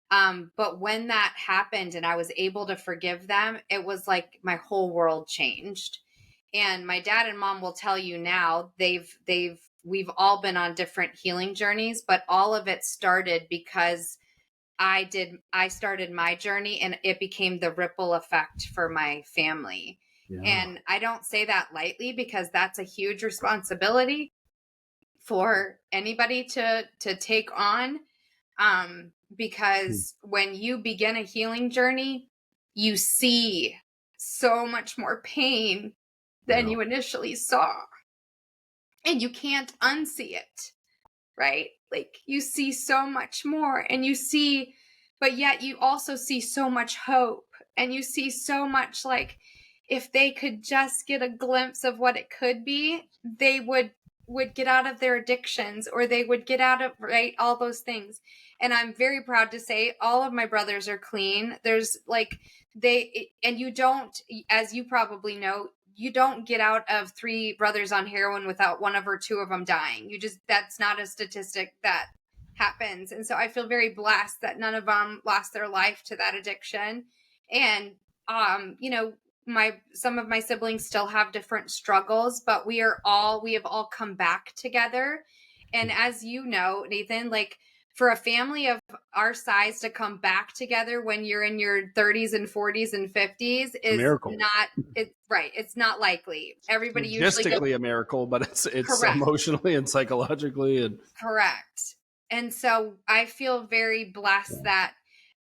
But when that happened and I was able to forgive them, it was like my whole world changed. And my dad and mom will tell you now, we've all been on different healing journeys, but all of it started because I started my journey, and it became the ripple effect for my family. Yeah. And I don't say that lightly, because that's a huge responsibility for anybody to take on. Because when you begin a healing journey, you see so much more pain than you initially saw. And you can't unsee it, right? Like you see so much more, and but yet you also see so much hope, and you see so much like, if they could just get a glimpse of what it could be, they would get out of their addictions, or they would get out of, right, all those things. And I'm very proud to say all of my brothers are clean. There's like, and you don't, as you probably know, you don't get out of 3 brothers on heroin without 1 or 2 of them dying. That's not a statistic that happens. And so I feel very blessed that none of them lost their life to that addiction. And you know, some of my siblings still have different struggles, but we have all come back together. And as you know, Nathan, like, for a family of our size to come back together when you're in your 30s and 40s and 50s is not, it's not likely. Everybody usually logistically a miracle, but it's correct. Emotionally and psychologically and correct. And so I feel very blessed that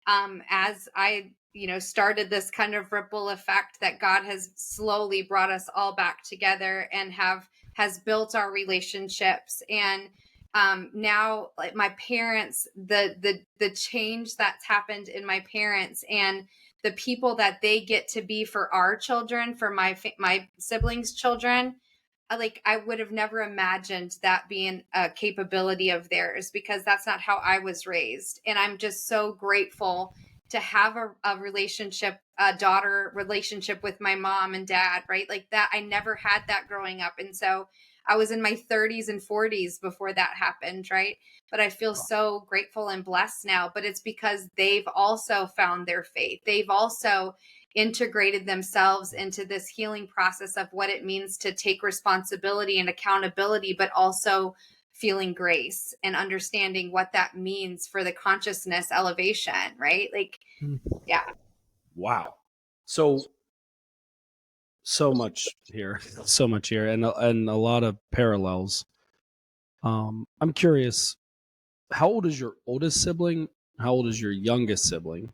as I, you know, started this kind of ripple effect, that God has slowly brought us all back together and has built our relationships. And now, like, my parents, the change that's happened in my parents and the people that they get to be for our children, for my siblings' children, like, I would have never imagined that being a capability of theirs, because that's not how I was raised. And I'm just so grateful to have a relationship, a daughter relationship with my mom and dad, right? Like that, I never had that growing up. And so I was in my 30s and 40s before that happened, right? But I feel so grateful and blessed now. But it's because they've also found their faith. They've also integrated themselves into this healing process of what it means to take responsibility and accountability, but also feeling grace and understanding what that means for the consciousness elevation, right? Like, yeah. Wow. So much here, and a lot of parallels. I'm curious, how old is your oldest sibling? How old is your youngest sibling?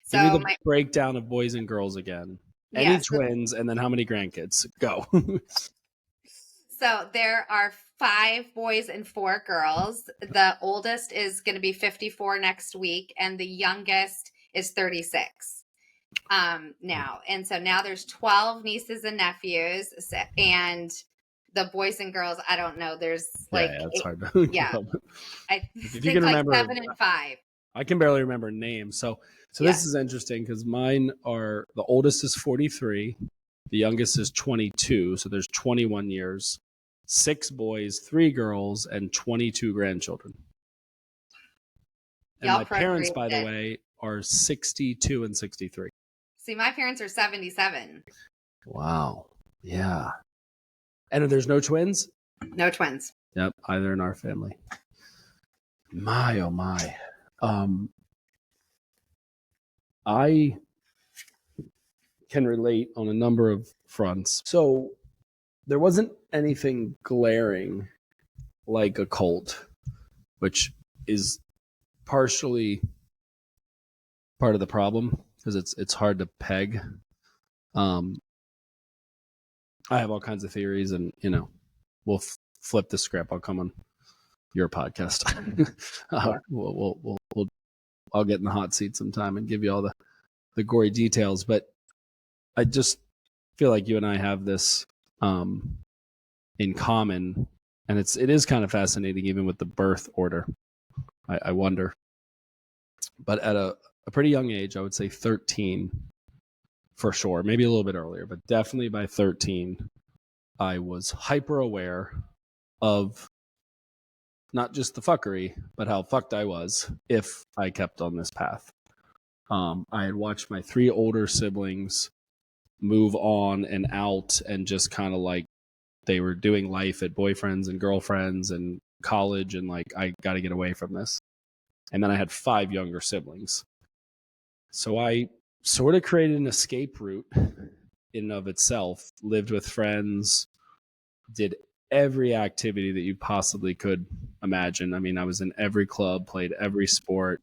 So give me the breakdown of boys and girls again. Any twins, and then how many grandkids? Go. So there are 5 boys and 4 girls. The oldest is going to be 54 next week, and the youngest is 36 now. And so now there's 12 nieces and nephews, and the boys and girls, I don't know. There's like, it's hard to I if think you can like remember 7 and 5. I can barely remember names. So this is interesting because mine are, the oldest is 43, the youngest is 22. So there's 21 years, 6 boys, 3 girls, and 22 grandchildren. And my parents, by the way, are 62 and 63. See, my parents are 77. Wow. Yeah. And there's no twins? No twins. Yep. Either in our family. My, oh my. I can relate on a number of fronts. So there wasn't anything glaring like a cult, which is partially part of the problem because it's hard to peg. I have all kinds of theories, and we'll flip the script. I'll come on your podcast. I'll get in the hot seat sometime and give you all the gory details. But I just feel like you and I have this in common, and it is kind of fascinating, even with the birth order. I wonder. But at a pretty young age, I would say 13 for sure, maybe a little bit earlier, but definitely by 13, I was hyper aware of not just the fuckery, but how fucked I was if I kept on this path. I had watched my 3 older siblings move on and out, and just kind of like they were doing life at boyfriends and girlfriends and college, and like, I got to get away from this. And then I had 5 younger siblings. So I sort of created an escape route in and of itself, lived with friends, did every activity that you possibly could imagine. I mean, I was in every club, played every sport,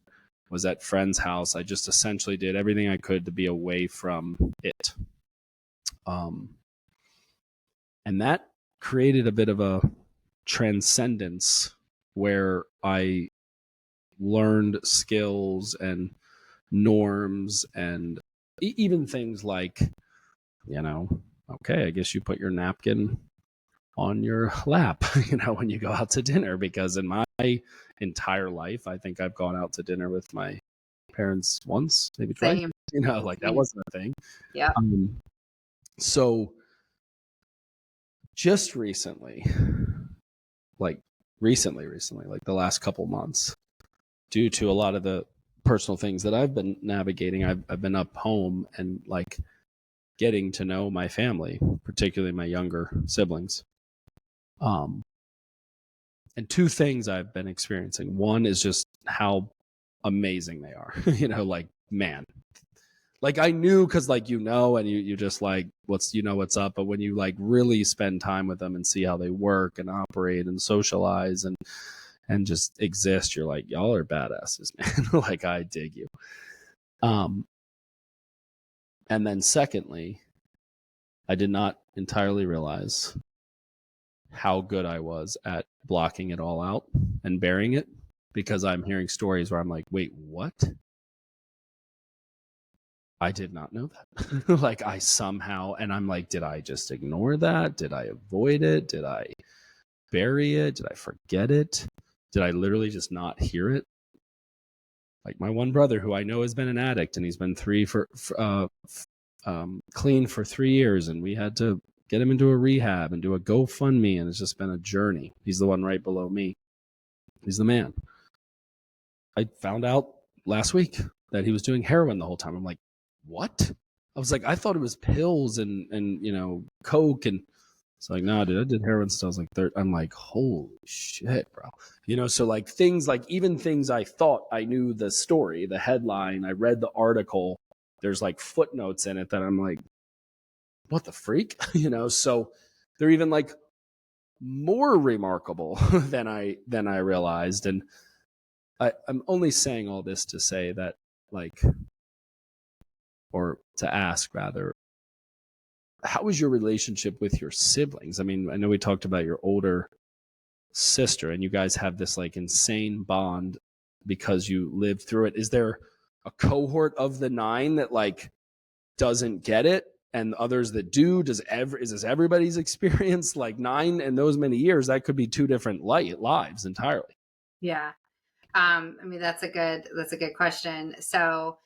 was at friends' house. I just essentially did everything I could to be away from it. And that created a bit of a transcendence where I learned skills and norms, and even things like okay, I guess you put your napkin on your lap, when you go out to dinner, because in my entire life, I think I've gone out to dinner with my parents once, maybe twice, Same. like that wasn't a thing. Yeah. So just recently, like the last couple months, due to a lot of the personal things that I've been navigating, I've been up home and like getting to know my family, particularly my younger siblings. And two things I've been experiencing. One is just how amazing they are. Like, man, like I knew, because like and you just like what's up, but when you like really spend time with them and see how they work and operate and socialize and just exist, you're like, y'all are badasses, man. Like, I dig you. And then secondly, I did not entirely realize how good I was at blocking it all out and burying it, because I'm hearing stories where I'm like, wait, what? I did not know that. Like, I somehow, and I'm like, did I just ignore that? Did I avoid it? Did I bury it? Did I forget it? Did I literally just not hear it? Like my one brother, who I know has been an addict, and he's been clean for 3 years, and we had to get him into a rehab and do a GoFundMe, and it's just been a journey. He's the one right below me. He's the man. I found out last week that he was doing heroin the whole time. I'm like, what? I was like, I thought it was pills and coke, and it's like, no, dude, I did heroin since I was like I'm like, holy shit, bro. So like things, like even things I thought I knew the story, the headline, I read the article, there's like footnotes in it that I'm like, what the freak? So they're even like more remarkable than I realized. And I'm only saying all this to say that, like, or to ask rather, how is your relationship with your siblings? I mean, I know we talked about your older sister, and you guys have this like insane bond because you lived through it. Is there a cohort of the 9 that like doesn't get it, and others that do? Is this everybody's experience? Like 9 in those many years, that could be 2 different lives entirely. Yeah. I mean, that's a good question. So,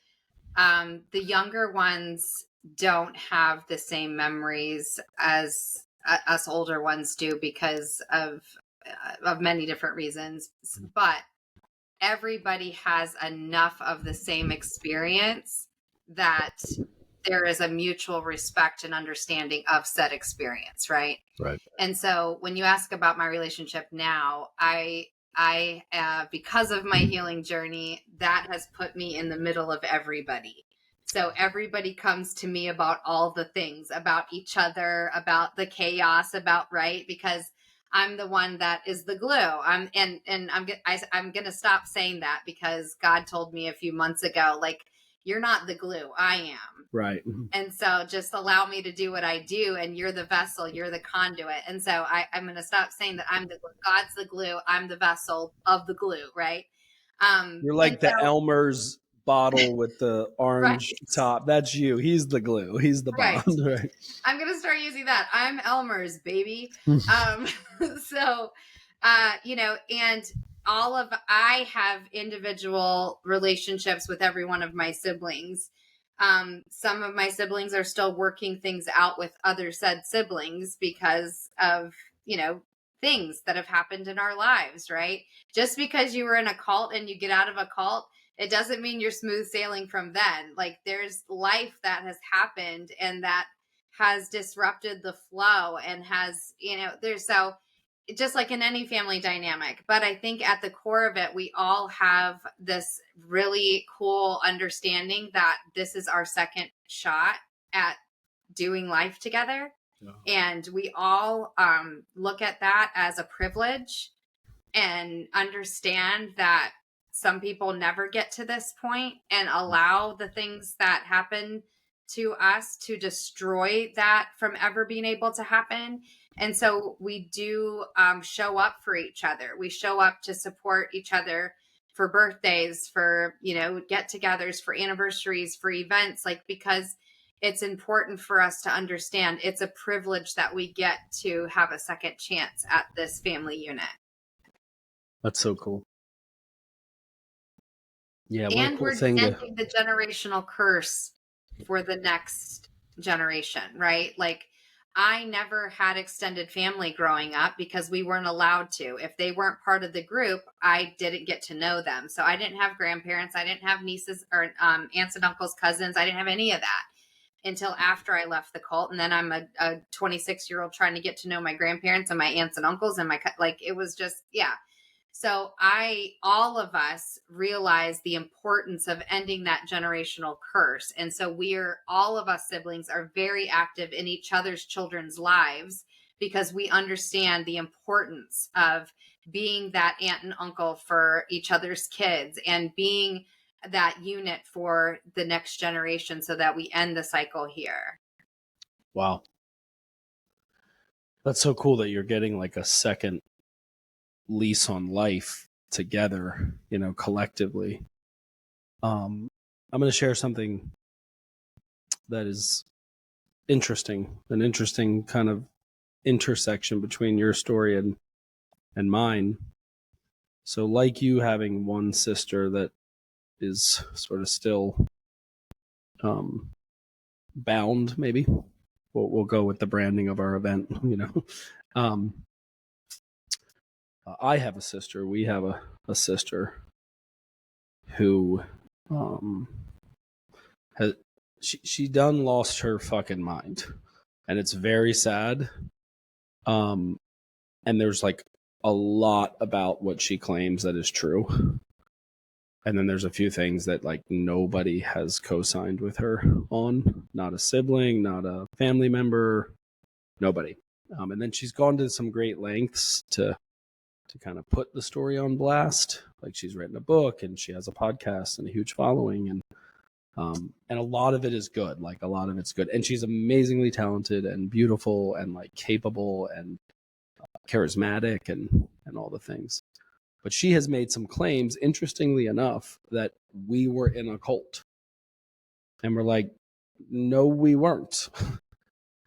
the younger ones don't have the same memories as us older ones do because of many different reasons. But everybody has enough of the same experience that there is a mutual respect and understanding of said experience, right? Right. And so when you ask about my relationship now, I because of my healing journey, that has put me in the middle of everybody. So everybody comes to me about all the things, about each other, about the chaos, about, right? Because I'm the one that is the glue. I'm going to stop saying that, because God told me a few months ago, like, you're not the glue, I am. Right. And so just allow me to do what I do, and you're the vessel, you're the conduit. And so I'm going to stop saying that I'm the glue. God's the glue, I'm the vessel of the glue, right? You're like the Elmer's bottle with the orange right. top. That's you. He's the glue. He's the bond. Right. I'm going to start using that. I'm Elmer's, baby. So, and I have individual relationships with every one of my siblings. Some of my siblings are still working things out with other said siblings because of, things that have happened in our lives, right? Just because you were in a cult and you get out of a cult, it doesn't mean you're smooth sailing from then. Like, there's life that has happened and that has disrupted the flow and has, there's so just like in any family dynamic. But I think at the core of it, we all have this really cool understanding that this is our second shot at doing life together. Yeah. And we all look at that as a privilege and understand that some people never get to this point and allow the things that happen to us to destroy that from ever being able to happen. And so we do show up for each other. We show up to support each other for birthdays, for, get-togethers, for anniversaries, for events, like, because it's important for us to understand it's a privilege that we get to have a second chance at this family unit. That's so cool. Yeah, and we're ending the generational curse for the next generation, right? Like, I never had extended family growing up because we weren't allowed to. If they weren't part of the group, I didn't get to know them. So I didn't have grandparents. I didn't have nieces or aunts and uncles, cousins. I didn't have any of that until after I left the cult. And then I'm a 26-year-old trying to get to know my grandparents and my aunts and uncles and like, it was just, yeah. So all of us realize the importance of ending that generational curse. And so all of us siblings are very active in each other's children's lives because we understand the importance of being that aunt and uncle for each other's kids and being that unit for the next generation so that we end the cycle here. Wow. That's so cool that you're getting like a second lease on life together, collectively. I'm going to share something that is interesting, an interesting kind of intersection between your story and mine. So like you having one sister that is sort of still bound, maybe we'll go with the branding of our event, I have a sister. We have a sister who has she done lost her fucking mind, and it's very sad. And there's like a lot about what she claims that is true, and then there's a few things that like nobody has co-signed with her on. Not a sibling, not a family member, nobody. And then she's gone to some great lengths to kind of put the story on blast. Like, she's written a book and she has a podcast and a huge following, and a lot of it is good. Like, a lot of it's good, and she's amazingly talented and beautiful and like capable and charismatic and all the things. But she has made some claims, interestingly enough, that we were in a cult, and we're like, no, we weren't.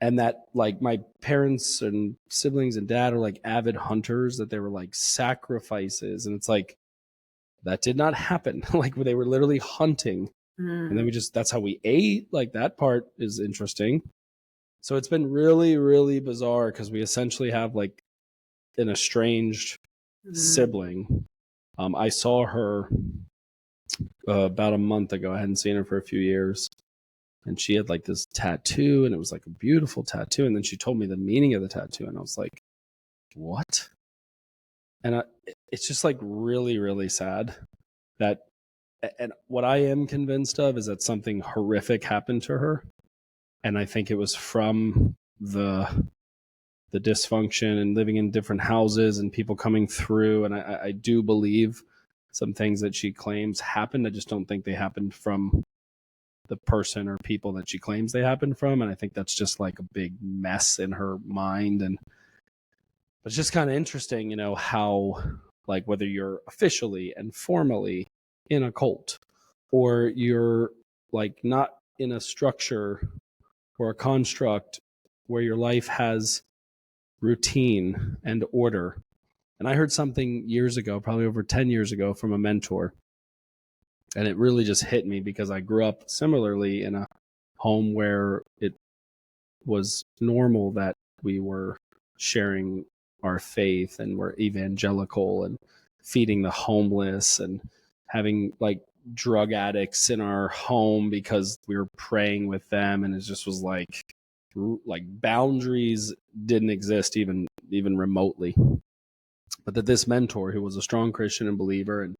And that like my parents and siblings and dad are like avid hunters, that they were like sacrifices. And it's like, that did not happen. Like, they were literally hunting. And then that's how we ate. Like, that part is interesting. So it's been really, really bizarre because we essentially have like an estranged sibling. I saw her about a month ago. I hadn't seen her for a few years. And she had like this tattoo, and it was like a beautiful tattoo. And then she told me the meaning of the tattoo, and I was like, what? And it's just like really, really sad that, and what I am convinced of is that something horrific happened to her. And I think it was from the dysfunction and living in different houses and people coming through. And I do believe some things that she claims happened. I just don't think they happened from the person or people that she claims they happened from. And I think that's just like a big mess in her mind. And it's just kind of interesting, how like whether you're officially and formally in a cult, or you're like not in a structure or a construct where your life has routine and order. And I heard something years ago, probably over 10 years ago, from a mentor. And it really just hit me because I grew up similarly in a home where it was normal that we were sharing our faith and we're evangelical and feeding the homeless and having like drug addicts in our home because we were praying with them. And it just was like boundaries didn't exist even remotely. But that this mentor, who was a strong Christian and believer and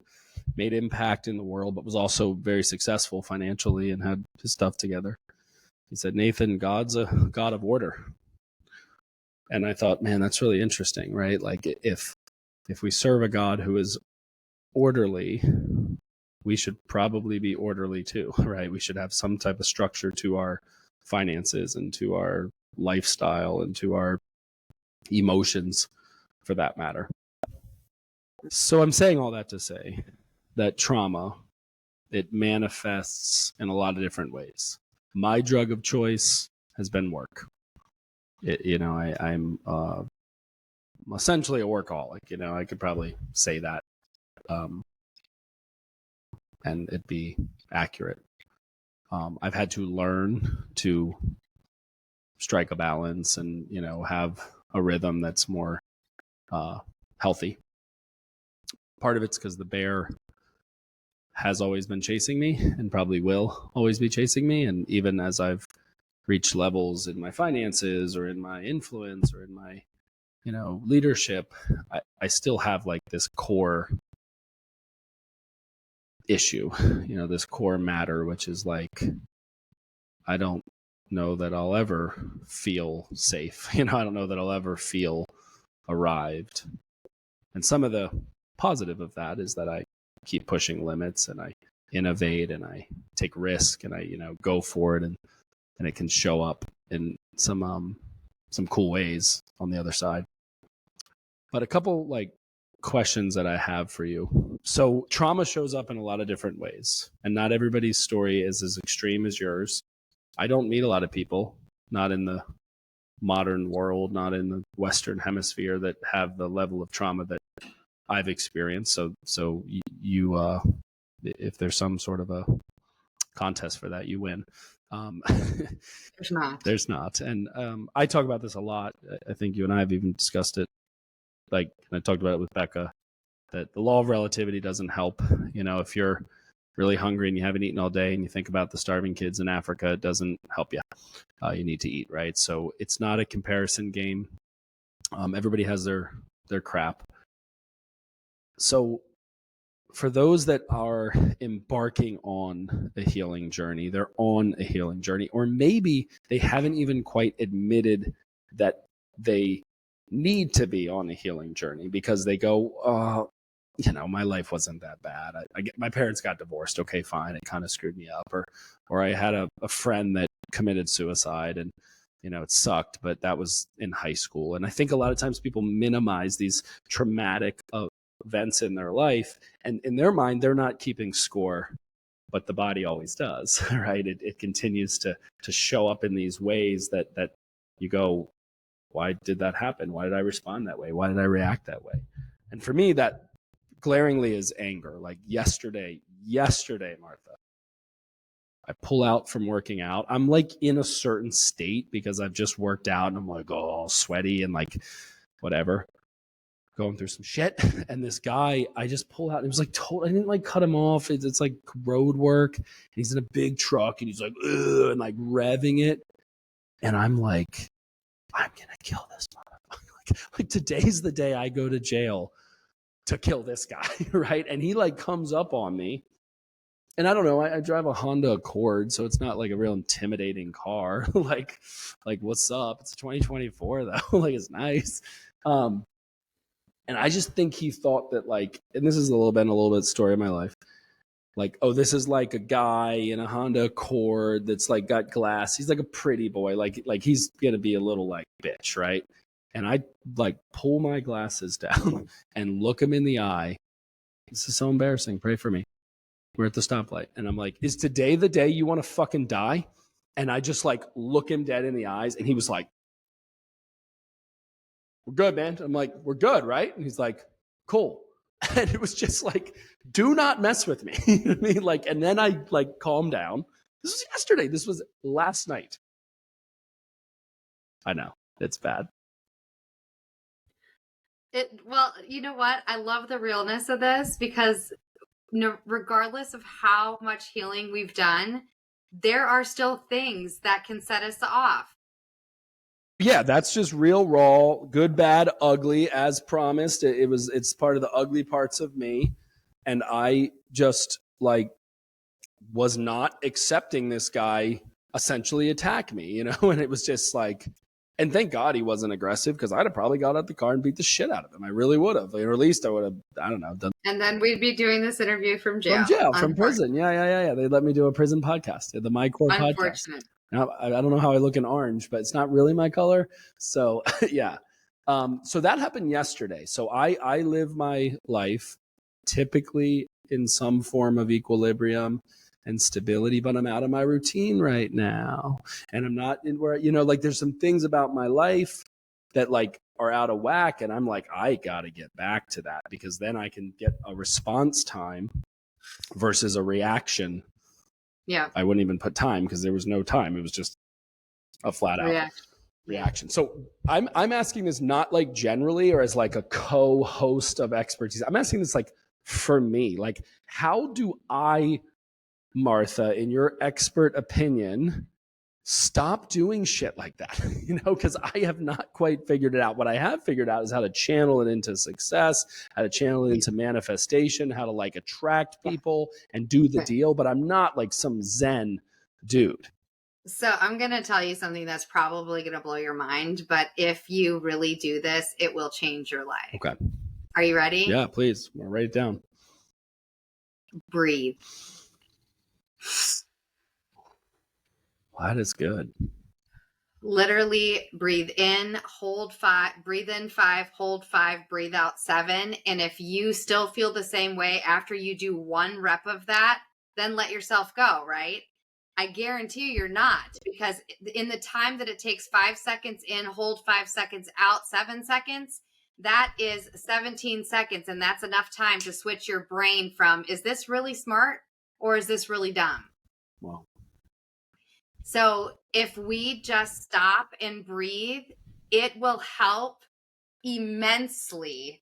made impact in the world, but was also very successful financially and had his stuff together, he said, Nathan, God's a God of order. And I thought, man, that's really interesting, right? Like, if we serve a God who is orderly, we should probably be orderly too, right? We should have some type of structure to our finances and to our lifestyle and to our emotions, for that matter. So I'm saying all that to say that trauma, it manifests in a lot of different ways. my drug of choice has been work. I'm essentially a workaholic. I could probably say that, and it'd be accurate. I've had to learn to strike a balance and, have a rhythm that's more healthy. Part of it's because the bear has always been chasing me and probably will always be chasing me. And even as I've reached levels in my finances or in my influence or in my, leadership, I still have like this core issue, this core matter, which is like, I don't know that I'll ever feel safe. I don't know that I'll ever feel arrived. And some of the positive of that is that I keep pushing limits and I innovate and I take risk and I, go for it, and it can show up in some cool ways on the other side. But a couple like questions that I have for you. So trauma shows up in a lot of different ways, and not everybody's story is as extreme as yours. I don't meet a lot of people, not in the modern world, not in the Western hemisphere, that have the level of trauma that I've experienced. So you, if there's some sort of a contest for that, you win. There's not. And I talk about this a lot. I think you and I have even discussed it. Like, I talked about it with Becca, that the law of relativity doesn't help. If you're really hungry and you haven't eaten all day and you think about the starving kids in Africa, it doesn't help you. You need to eat, right? So it's not a comparison game. Everybody has their crap. So for those that are embarking on a healing journey, they're on a healing journey, or maybe they haven't even quite admitted that they need to be on a healing journey because they go, my life wasn't that bad. My parents got divorced. Okay, fine. It kind of screwed me up. Or I had a friend that committed suicide and, it sucked, but that was in high school. And I think a lot of times people minimize these traumatic events in their life, and in their mind, they're not keeping score, but the body always does, right? It continues to show up in these ways that you go, why did that happen? Why did I respond that way? Why did I react that way? And for me, that glaringly is anger. Like yesterday, Martha, I pull out from working out. I'm like in a certain state because I've just worked out and I'm like, all sweaty and like whatever, going through some shit. And this guy, I just pull out. It was like, I didn't like cut him off. It's like road work. He's in a big truck and he's like, ugh, and like revving it. And I'm like, I'm going to kill this motherfucker. Like today's the day I go to jail to kill this guy, right? And he like comes up on me. And I don't know, I drive a Honda Accord, so it's not like a real intimidating car. like what's up? It's 2024 though. Like it's nice. And I just think he thought that like, and this is a little bit story of my life. Like, oh, this is like a guy in a Honda Accord that's like got glass. He's like a pretty boy. Like he's going to be a little like bitch, right? And I like pull my glasses down and look him in the eye. This is so embarrassing. Pray for me. We're at the stoplight. And I'm like, is today the day you want to fucking die? And I just like look him dead in the eyes. And he was like, we're good, man. I'm like, we're good, right? And he's like, cool. And it was just like, do not mess with me. You know what I mean? Like, and then I like calmed down. This was yesterday. This was last night. I know it's bad. Well, you know what? I love the realness of this because regardless of how much healing we've done, there are still things that can set us off. Yeah, that's just real raw, good, bad, ugly, as promised. It's part of the ugly parts of me. And I just like was not accepting this guy essentially attack me, and it was just like, and thank God he wasn't aggressive because I'd have probably got out the car and beat the shit out of him. I really would have, or at least I would have, I don't know, done. And then we'd be doing this interview from jail. From prison. Yeah. They let me do a prison podcast, the My Core podcast. Now, I don't know how I look in orange, but it's not really my color. So yeah. So that happened yesterday. So I live my life typically in some form of equilibrium and stability, but I'm out of my routine right now. And I'm not in where, like there's some things about my life that like are out of whack. And I'm like, I got to get back to that, because then I can get a response time versus a reaction. Yeah. I wouldn't even put time because there was no time. It was just a flat out reaction. Yeah. So I'm asking this not like generally or as like a co-host of expertise. I'm asking this like for me, like how do I, Martha, in your expert opinion, stop doing shit like that? Because I have not quite figured it out. What I have figured out is how to channel it into success, how to channel it into manifestation, how to like attract people and do the deal. But I'm not like some Zen dude. So I'm going to tell you something that's probably going to blow your mind, but if you really do this, it will change your life. Okay. Are you ready? Yeah, please. I'll write it down. Breathe. That is good. Literally breathe in, hold 5, breathe in 5, hold 5, breathe out 7. And if you still feel the same way after you do 1 rep of that, then let yourself go, right? I guarantee you you're not, because in the time that it takes 5 seconds in, hold 5 seconds out, 7 seconds, that is 17 seconds. And that's enough time to switch your brain from, is this really smart or is this really dumb? Wow. So if we just stop and breathe, it will help immensely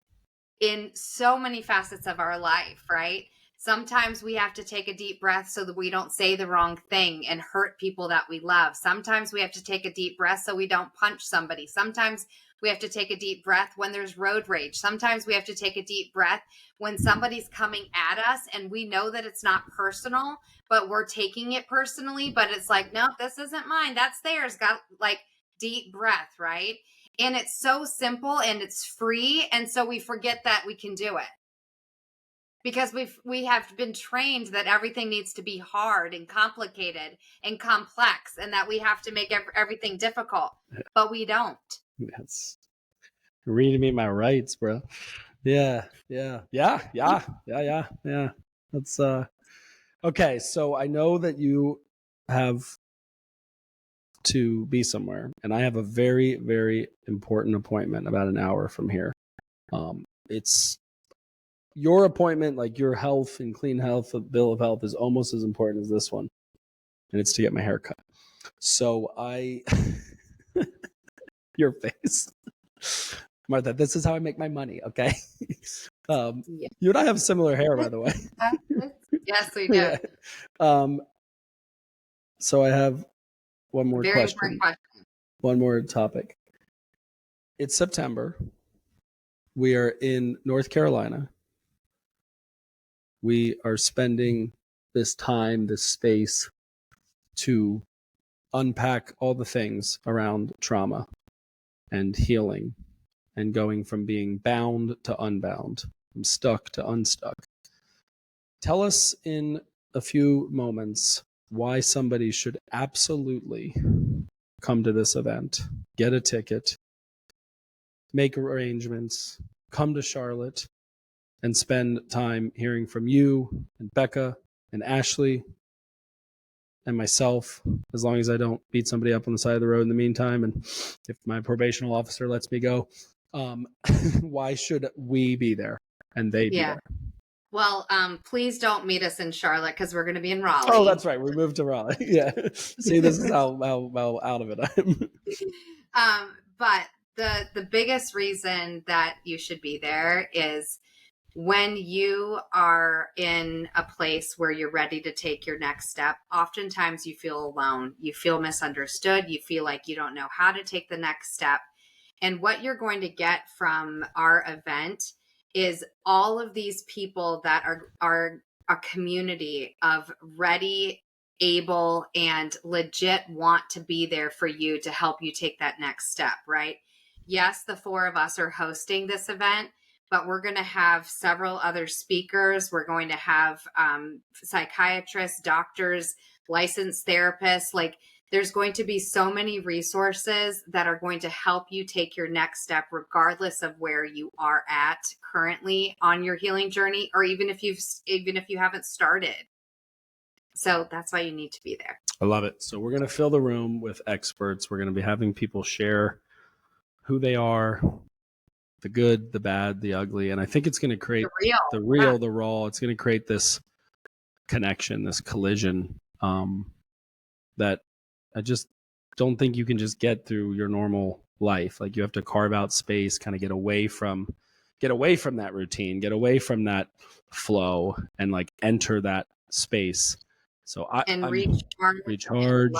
in so many facets of our life, right? Sometimes we have to take a deep breath so that we don't say the wrong thing and hurt people that we love. Sometimes we have to take a deep breath so we don't punch somebody. Sometimes we have to take a deep breath when there's road rage. Sometimes we have to take a deep breath when somebody's coming at us and we know that it's not personal, but we're taking it personally. But it's like, no, this isn't mine. That's theirs. Got like deep breath, right? And it's so simple and it's free. And so we forget that we can do it because we have been trained that everything needs to be hard and complicated and complex and that we have to make everything difficult, but we don't. That's reading me my rights, bro. Yeah. That's okay. So I know that you have to be somewhere, and I have a very, very important appointment about an hour from here. It's your appointment, like your health and clean health bill of health is almost as important as this one, and it's to get my hair cut. So your face, Martha, this is how I make my money. Okay. Yeah. You and I have similar hair, by the way. Yes, we do. Yeah. So I have one more Very question. important question. One more topic. It's September. We are in North Carolina. We are spending this time, this space to unpack all the things around trauma and healing and going from being bound to unbound, from stuck to unstuck. Tell us in a few moments why somebody should absolutely come to this event, get a ticket, make arrangements, come to Charlotte, and spend time hearing from you and Becca and Ashley and myself, as long as I don't beat somebody up on the side of the road in the meantime, and if my probational officer lets me go. Why should we be there and they be there? Well, please don't meet us in Charlotte because we're going to be in Raleigh. Oh, that's right. We moved to Raleigh. Yeah. See, this is how out of it I am. But the biggest reason that you should be there is when you are in a place where you're ready to take your next step. Oftentimes you feel alone. You feel misunderstood. You feel like you don't know how to take the next step. And what you're going to get from our event is all of these people that are a community of ready, able, and legit want to be there for you to help you take that next step, right? Yes, the 4 of us are hosting this event, but we're going to have several other speakers. We're going to have psychiatrists, doctors, licensed therapists. Like, there's going to be so many resources that are going to help you take your next step, regardless of where you are at currently on your healing journey, or even if you haven't started. So that's why you need to be there. I love it. So we're going to fill the room with experts. We're going to be having people share who they are, the good, the bad, the ugly. And I think it's going to create the real, the raw. It's going to create this connection, this collision that I just don't think you can just get through your normal life. Like you have to carve out space, kind of get away from that routine, get away from that flow, and like enter that space. So I'm recharge, learn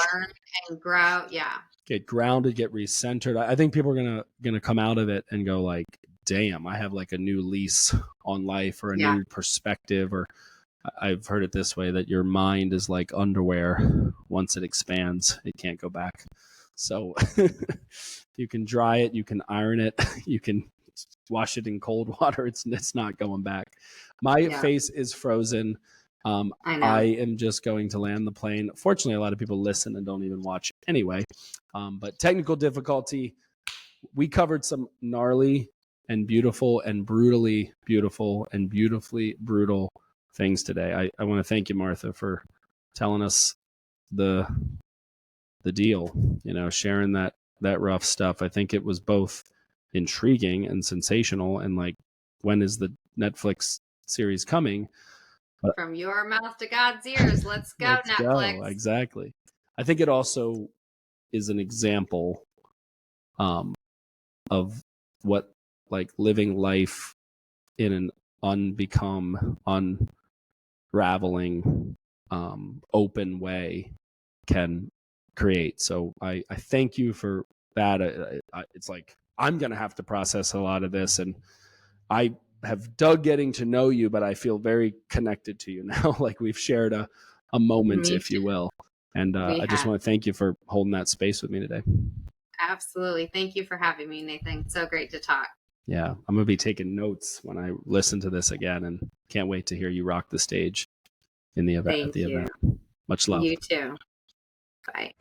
and grow. Yeah. Get grounded, get recentered. I think people are gonna come out of it and go like, damn, I have like a new lease on life or a new perspective. Or I've heard it this way, that your mind is like underwear. Once it expands, it can't go back. So you can dry it, you can iron it, you can wash it in cold water. It's not going back. My face is frozen. I am just going to land the plane. Fortunately, a lot of people listen and don't even watch anyway. But technical difficulty. We covered some gnarly and beautiful and brutally beautiful and beautifully brutal things today. I want to thank you, Martha, for telling us the deal, sharing that rough stuff. I think it was both intriguing and sensational, and like, when is the Netflix series coming? From your mouth to God's ears. Let's go, Netflix. Go. Exactly. I think it also is an example of what like living life in an unraveling, open way can create. So I thank you for that. It's like I'm going to have to process a lot of this, and I have dug getting to know you, but I feel very connected to you now. Like we've shared a moment, if you will. And I just want to thank you for holding that space with me today. Absolutely. Thank you for having me, Nathan. So great to talk. Yeah, I'm going to be taking notes when I listen to this again, and can't wait to hear you rock the stage in the event. Event. Much love. You too. Bye.